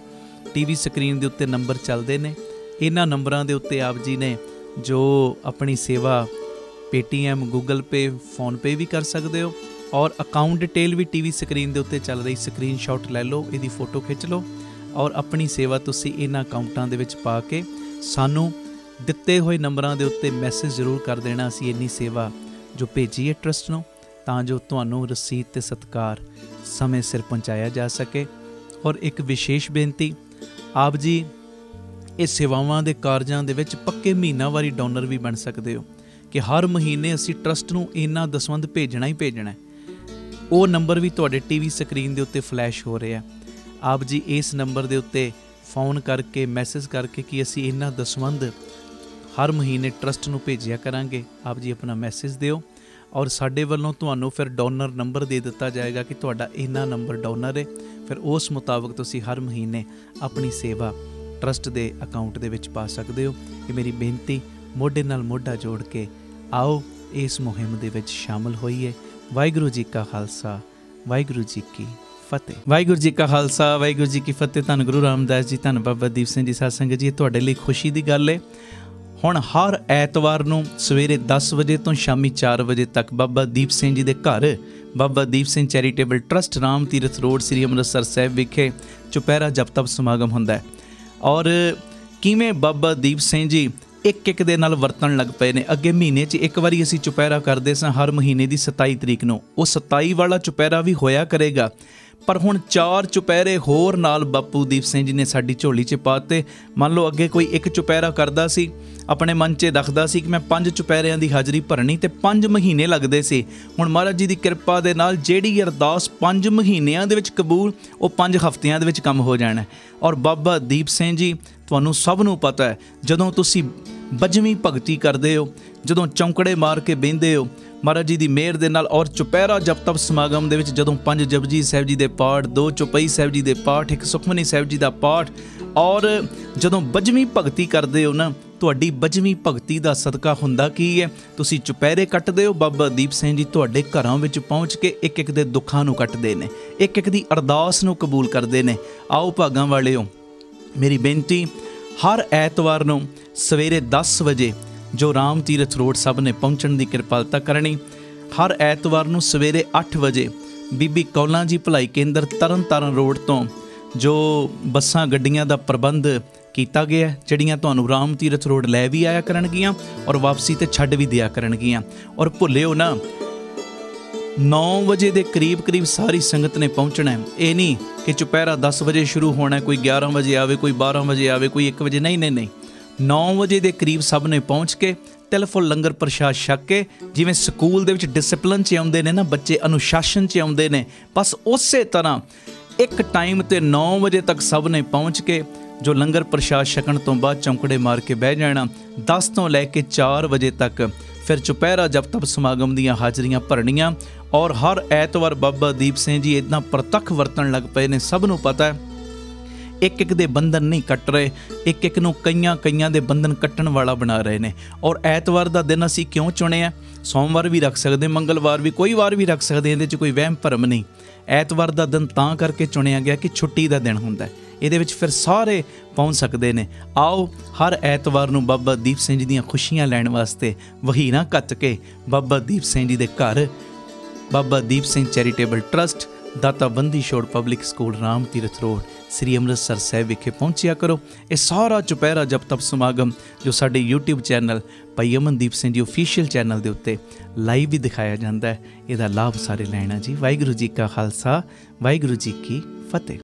Speaker 2: ਟੀਵੀ ਸਕਰੀਨ ਦੇ ਉੱਤੇ ਨੰਬਰ ਚੱਲਦੇ ਨੇ, ਇਹਨਾਂ ਨੰਬਰਾਂ ਦੇ ਉੱਤੇ ਆਪ ਜੀ ਨੇ ਜੋ ਆਪਣੀ ਸੇਵਾ ਪੇਟੀਐਮ, ਗੂਗਲ ਪੇ, ਫੋਨਪੇ ਵੀ ਕਰ ਸਕਦੇ ਹੋ। ਔਰ ਅਕਾਊਂਟ ਡਿਟੇਲ ਵੀ ਟੀਵੀ ਸਕਰੀਨ ਦੇ ਉੱਤੇ ਚੱਲ ਰਹੀ, ਸਕਰੀਨਸ਼ਾਟ ਲੈ ਲਓ, ਇਹਦੀ ਫੋਟੋ ਖਿੱਚ ਲਓ ਔਰ ਆਪਣੀ ਸੇਵਾ ਤੁਸੀਂ ਇਹਨਾਂ ਅਕਾਊਂਟਾਂ ਦੇ ਵਿੱਚ ਪਾ ਕੇ ਸਾਨੂੰ ਦਿੱਤੇ ਹੋਏ ਨੰਬਰਾਂ ਦੇ ਉੱਤੇ ਮੈਸੇਜ ਜ਼ਰੂਰ ਕਰ ਦੇਣਾ। ਅਸੀਂ ਇੰਨੀ ਸੇਵਾ ਜੋ ਭੇਜੀ ਹੈ ਟਰਸਟ ਨੂੰ, ਤਾਂ ਜੋ ਤੁਹਾਨੂੰ ਰਸੀਦ ਤੇ ਸਤਿਕਾਰ ਸਮੇਂ ਸਿਰ ਪਹੁੰਚਾਇਆ ਜਾ ਸਕੇ। ਔਰ ਇੱਕ ਵਿਸ਼ੇਸ਼ ਬੇਨਤੀ, ਆਪ ਜੀ ਇਹ ਸੇਵਾਵਾਂ ਦੇ ਕਾਰਜਾਂ ਦੇ ਵਿੱਚ ਪੱਕੇ ਮਹੀਨਾਵਾਰੀ ਡੋਨਰ ਵੀ ਬਣ ਸਕਦੇ ਹੋ ਕਿ ਹਰ ਮਹੀਨੇ ਅਸੀਂ ਟਰਸਟ ਨੂੰ ਇੰਨਾ ਦਸਵੰਧ ਭੇਜਣਾ ਹੀ ਭੇਜਣਾ। ਉਹ ਨੰਬਰ ਵੀ ਤੁਹਾਡੇ ਟੀਵੀ ਸਕਰੀਨ ਦੇ ਉੱਤੇ ਫਲੈਸ਼ ਹੋ ਰਿਹਾ। ਆਪ ਜੀ ਇਸ ਨੰਬਰ ਦੇ ਉੱਤੇ ਫੋਨ ਕਰਕੇ ਮੈਸੇਜ ਕਰਕੇ ਕਿ ਅਸੀਂ ਇੰਨਾ ਦਸਵੰਧ ਹਰ ਮਹੀਨੇ ਟਰਸਟ ਨੂੰ ਭੇਜਿਆ ਕਰਾਂਗੇ। ਆਪ ਜੀ ਆਪਣਾ ਮੈਸੇਜ ਦਿਓ ਔਰ ਸਾਡੇ ਵੱਲੋਂ ਤੁਹਾਨੂੰ ਫਿਰ ਡੋਨਰ ਨੰਬਰ ਦੇ ਦਿੱਤਾ ਜਾਏਗਾ ਕਿ ਤੁਹਾਡਾ ਇੰਨਾ ਨੰਬਰ ਡੋਨਰ ਹੈ। ਫਿਰ ਉਸ ਮੁਤਾਬਕ ਤੁਸੀਂ ਹਰ ਮਹੀਨੇ ਆਪਣੀ ਸੇਵਾ ਟਰਸਟ ਦੇ ਅਕਾਊਂਟ ਦੇ ਵਿੱਚ ਪਾ ਸਕਦੇ ਹੋ। ਇਹ ਮੇਰੀ ਬੇਨਤੀ, ਮੋਢੇ ਨਾਲ ਮੋਢਾ ਜੋੜ ਕੇ ਆਓ ਇਸ ਮੁਹਿੰਮ ਦੇ ਵਿੱਚ ਸ਼ਾਮਲ ਹੋਈਏ। ਵਾਹਿਗੁਰੂ ਜੀ ਕਾ ਖਾਲਸਾ, ਵਾਹਿਗੁਰੂ ਜੀ ਕੀ ਫਤਿਹ। ਵਾਹਿਗੁਰੂ ਜੀ ਕਾ ਖਾਲਸਾ, ਵਾਹਿਗੁਰੂ ਜੀ ਕੀ ਫਤਿਹ। ਧੰਨ ਗੁਰੂ ਰਾਮਦਾਸ ਜੀ, ਧੰਨ ਬਾਬਾ ਦੀਪ ਸਿੰਘ ਜੀ। ਸਾਧ ਸੰਗਤ ਜੀ, ਤੁਹਾਡੇ ਲਈ ਖੁਸ਼ੀ ਦੀ ਗੱਲ ਹੈ, ਹੁਣ ਹਰ ਐਤਵਾਰ ਨੂੰ ਸਵੇਰੇ 10 ਵਜੇ ਤੋਂ ਸ਼ਾਮੀ 4 ਵਜੇ ਤੱਕ ਬਾਬਾ ਦੀਪ ਸਿੰਘ ਜੀ ਦੇ ਘਰ Baba Deep Singh charitable trust, Ram Tirath road, ਸ੍ਰੀ ਅੰਮ੍ਰਿਤਸਰ ਸਾਹਿਬ ਵਿਖੇ ਚੁਪਹਿਰਾ ਜਪ ਤਪ ਸਮਾਗਮ ਹੁੰਦਾ ਹੈ। ਔਰ ਕਿਵੇਂ ਬਾਬਾ ਦੀਪ ਸਿੰਘ ਜੀ ਇੱਕ ਦੇ ਨਾਲ ਵਰਤਣ ਲੱਗ ਪਏ ਨੇ। ਅੱਗੇ ਮਹੀਨੇ 'ਚ ਇੱਕ ਵਾਰੀ ਅਸੀਂ ਚੁਪਹਿਰਾ ਕਰਦੇ ਸਾਂ, ਹਰ ਮਹੀਨੇ ਦੀ 27 ਤਰੀਕ ਨੂੰ। ਉਹ 27 ਵਾਲਾ ਚੁਪਹਿਰਾ ਵੀ ਹੋਇਆ ਕਰੇਗਾ, ਪਰ ਹੁਣ 4 ਚੁਪਹਿਰੇ ਹੋਰ ਨਾਲ ਬਾਪੂ ਦੀਪ ਸਿੰਘ ਜੀ ਨੇ ਸਾਡੀ ਝੋਲੀ 'ਚ ਪਾਤੇ। ਮੰਨ ਲਓ ਅੱਗੇ ਕੋਈ ਇੱਕ ਚੁਪਹਿਰਾ ਕਰਦਾ ਸੀ, ਆਪਣੇ ਮਨ 'ਚ ਰੱਖਦਾ ਸੀ ਕਿ ਮੈਂ 5 ਚੁਪਹਿਰਿਆਂ ਦੀ ਹਾਜ਼ਰੀ ਭਰਨੀ, ਤੇ 5 ਮਹੀਨੇ ਲੱਗਦੇ ਸੀ। ਹੁਣ ਮਹਾਰਾਜ ਜੀ ਦੀ ਕਿਰਪਾ ਦੇ ਨਾਲ ਜਿਹੜੀ ਅਰਦਾਸ 5 ਮਹੀਨਿਆਂ ਦੇ ਵਿੱਚ ਕਬੂਲ, ਉਹ 5 ਹਫ਼ਤਿਆਂ ਦੇ ਵਿੱਚ ਕੰਮ ਹੋ ਜਾਣਾ। ਔਰ ਬਾਬਾ ਦੀਪ ਸਿੰਘ ਜੀ, ਤੁਹਾਨੂੰ ਸਭ ਨੂੰ ਪਤਾ ਹੈ, ਜਦੋਂ ਤੁਸੀਂ ਬਜਵੀਂ ਭਗਤੀ ਕਰਦੇ ਹੋ, ਜਦੋਂ ਚੌਂਕੜੇ ਮਾਰ ਕੇ ਬਹਿੰਦੇ ਹੋ ਮਹਾਰਾਜ ਜੀ ਦੀ ਮਿਹਰ ਦੇ ਨਾਲ, ਔਰ ਚੁਪਹਿਰਾ ਜਪ ਤਪ ਸਮਾਗਮ ਦੇ ਵਿੱਚ ਜਦੋਂ 5 ਜਪਜੀ ਸਾਹਿਬ ਜੀ ਦੇ ਪਾਠ, 2 ਚੌਪਈ ਸਾਹਿਬ ਜੀ ਦੇ ਪਾਠ, 1 ਸੁਖਮਨੀ ਸਾਹਿਬ ਜੀ ਦਾ ਪਾਠ, ਔਰ ਜਦੋਂ ਬਜਵੀਂ ਭਗਤੀ ਕਰਦੇ ਹੋ ਨਾ, ਤੁਹਾਡੀ ਬਜਵੀਂ ਭਗਤੀ ਦਾ ਸਦਕਾ ਹੁੰਦਾ ਕੀ ਹੈ, ਤੁਸੀਂ ਚੁਪਹਿਰੇ ਕੱਟਦੇ ਹੋ। ਬਾਬਾ ਦੀਪ ਸਿੰਘ ਜੀ ਤੁਹਾਡੇ ਘਰਾਂ ਵਿੱਚ ਪਹੁੰਚ ਕੇ ਇੱਕ ਦੇ ਦੁੱਖਾਂ ਨੂੰ ਕੱਟਦੇ ਨੇ, ਇੱਕ ਦੀ ਅਰਦਾਸ ਨੂੰ ਕਬੂਲ ਕਰਦੇ ਨੇ। ਆਓ ਭਾਗਾਂ ਵਾਲਿਓ, ਮੇਰੀ ਬੇਨਤੀ, ਹਰ ਐਤਵਾਰ ਨੂੰ ਸਵੇਰੇ 10 ਵਜੇ ਜੋ ਰਾਮ ਤੀਰਥ ਰੋਡ ਸਭ ਨੇ ਪਹੁੰਚਣ ਦੀ ਕਿਰਪਾਲਤਾ ਕਰਨੀ। ਹਰ ਐਤਵਾਰ ਨੂੰ ਸਵੇਰੇ 8 ਵਜੇ ਬੀਬੀ ਕੌਲਾਂ ਜੀ ਭਲਾਈ ਕੇਂਦਰ ਤਰਨਤਾਰਨ ਰੋਡ ਤੋਂ ਜੋ ਬੱਸਾਂ ਗੱਡੀਆਂ ਦਾ ਪ੍ਰਬੰਧ ਕੀਤਾ ਗਿਆ, ਜਿਹੜੀਆਂ ਤੁਹਾਨੂੰ ਰਾਮ ਤੀਰਥ ਰੋਡ ਲੈ ਵੀ ਆਇਆ ਕਰਨਗੀਆਂ ਔਰ ਵਾਪਸੀ ਤੇ ਛੱਡ ਵੀ ਦਿਆ ਕਰਨਗੀਆਂ। ਔਰ ਭੁੱਲਿਓ ਨਾ, 9 ਵਜੇ ਦੇ ਕਰੀਬ ਸਾਰੀ ਸੰਗਤ ਨੇ ਪਹੁੰਚਣਾ ਹੈ। ਇਹ ਨਹੀਂ ਕਿ ਚੁਪਹਿਰਾ 10 ਵਜੇ ਸ਼ੁਰੂ ਹੋਣਾ, ਕੋਈ 11 ਵਜੇ ਆਵੇ, ਕੋਈ 12 ਵਜੇ ਆਵੇ, ਕੋਈ 1 ਵਜੇ, ਨਹੀਂ। 9 ਵਜੇ ਦੇ ਕਰੀਬ ਸਭ ਨੇ ਪਹੁੰਚ ਕੇ ਤਿਲ ਫੁੱਲ ਲੰਗਰ ਪ੍ਰਸ਼ਾਦ ਛਕ ਕੇ, ਜਿਵੇਂ ਸਕੂਲ ਦੇ ਵਿੱਚ ਡਿਸਪਲਿਨ 'ਚ ਆਉਂਦੇ ਨੇ ਨਾ ਬੱਚੇ, ਅਨੁਸ਼ਾਸਨ 'ਚ ਆਉਂਦੇ ਨੇ, ਬਸ ਉਸੇ ਤਰ੍ਹਾਂ ਇੱਕ ਟਾਈਮ ਤੇ 9 ਵਜੇ ਤੱਕ ਸਭ ਨੇ ਪਹੁੰਚ ਕੇ ਜੋ ਲੰਗਰ ਪ੍ਰਸ਼ਾਦ ਛਕਣ ਤੋਂ ਬਾਅਦ ਚੌਂਕੜੇ ਮਾਰ ਕੇ ਬਹਿ ਜਾਣਾ। 10 ਤੋਂ ਲੈ ਕੇ 4 ਵਜੇ ਤੱਕ ਫਿਰ ਚੁਪਹਿਰਾ ਜਪ ਤਪ ਸਮਾਗਮ ਦੀਆਂ ਹਾਜ਼ਰੀਆਂ ਭਰਨੀਆਂ। ਔਰ ਹਰ ਐਤਵਾਰ ਬਾਬਾ ਦੀਪ ਸਿੰਘ ਜੀ ਇੱਦਾਂ ਪ੍ਰਤੱਖ ਵਰਤਣ ਲੱਗ ਪਏ ਨੇ, ਸਭ ਨੂੰ ਪਤਾ ਹੈ। ਇੱਕ ਦੇ ਬੰਧਨ ਨਹੀਂ ਕੱਟ ਰਹੇ, ਇੱਕ ਨੂੰ ਕਈਆਂ ਦੇ ਬੰਧਨ ਕੱਟਣ ਵਾਲਾ ਬਣਾ ਰਹੇ ਨੇ। ਔਰ ਐਤਵਾਰ ਦਾ ਦਿਨ ਅਸੀਂ ਕਿਉਂ ਚੁਣਿਆ? ਸੋਮਵਾਰ ਵੀ ਰੱਖ ਸਕਦੇ, ਮੰਗਲਵਾਰ ਵੀ, ਕੋਈ ਵਾਰ ਵੀ ਰੱਖ ਸਕਦੇ, ਇਹਦੇ 'ਚ ਕੋਈ ਵਹਿਮ ਭਰਮ ਨਹੀਂ। ਐਤਵਾਰ ਦਾ ਦਿਨ ਤਾਂ ਕਰਕੇ ਚੁਣਿਆ ਗਿਆ ਕਿ ਛੁੱਟੀ ਦਾ ਦਿਨ ਹੁੰਦਾ, ਇਹਦੇ ਵਿੱਚ ਫਿਰ ਸਾਰੇ ਪਹੁੰਚ ਸਕਦੇ ਨੇ। ਆਓ ਹਰ ਐਤਵਾਰ ਨੂੰ ਬਾਬਾ ਦੀਪ ਸਿੰਘ ਜੀ ਦੀਆਂ ਖੁਸ਼ੀਆਂ ਲੈਣ ਵਾਸਤੇ ਵਹੀਰਾਂ ਕੱਤ ਕੇ ਬਾਬਾ ਦੀਪ ਸਿੰਘ ਜੀ ਦੇ ਘਰ ਬਾਬਾ ਦੀਪ ਸਿੰਘ ਚੈਰੀਟੇਬਲ ਟਰਸਟ, ਦਾਤਾ Bandi Chhor public school, Ram Tirath road, ਸ੍ਰੀ ਅੰਮ੍ਰਿਤਸਰ ਸਾਹਿਬ ਵਿਖੇ ਪਹੁੰਚਿਆ ਕਰੋ। ਇਹ ਸਾਰਾ ਚੁਪਹਿਰਾ ਜਪ ਤਪ ਸਮਾਗਮ ਜੋ ਸਾਡੇ YouTube ਚੈਨਲ ਭਾਈ ਅਮਨਦੀਪ ਸਿੰਘ ਜੀ ਓਫੀਸ਼ੀਅਲ ਚੈਨਲ ਦੇ ਉੱਤੇ ਲਾਈਵ ਵੀ ਦਿਖਾਇਆ ਜਾਂਦਾ ਹੈ, ਇਹਦਾ ਲਾਭ ਸਾਰੇ ਲੈਣਾ ਜੀ। ਵਾਹਿਗੁਰੂ ਜੀ ਕਾ ਖਾਲਸਾ, ਵਾਹਿਗੁਰੂ ਜੀ ਕੀ ਫਤਿਹ।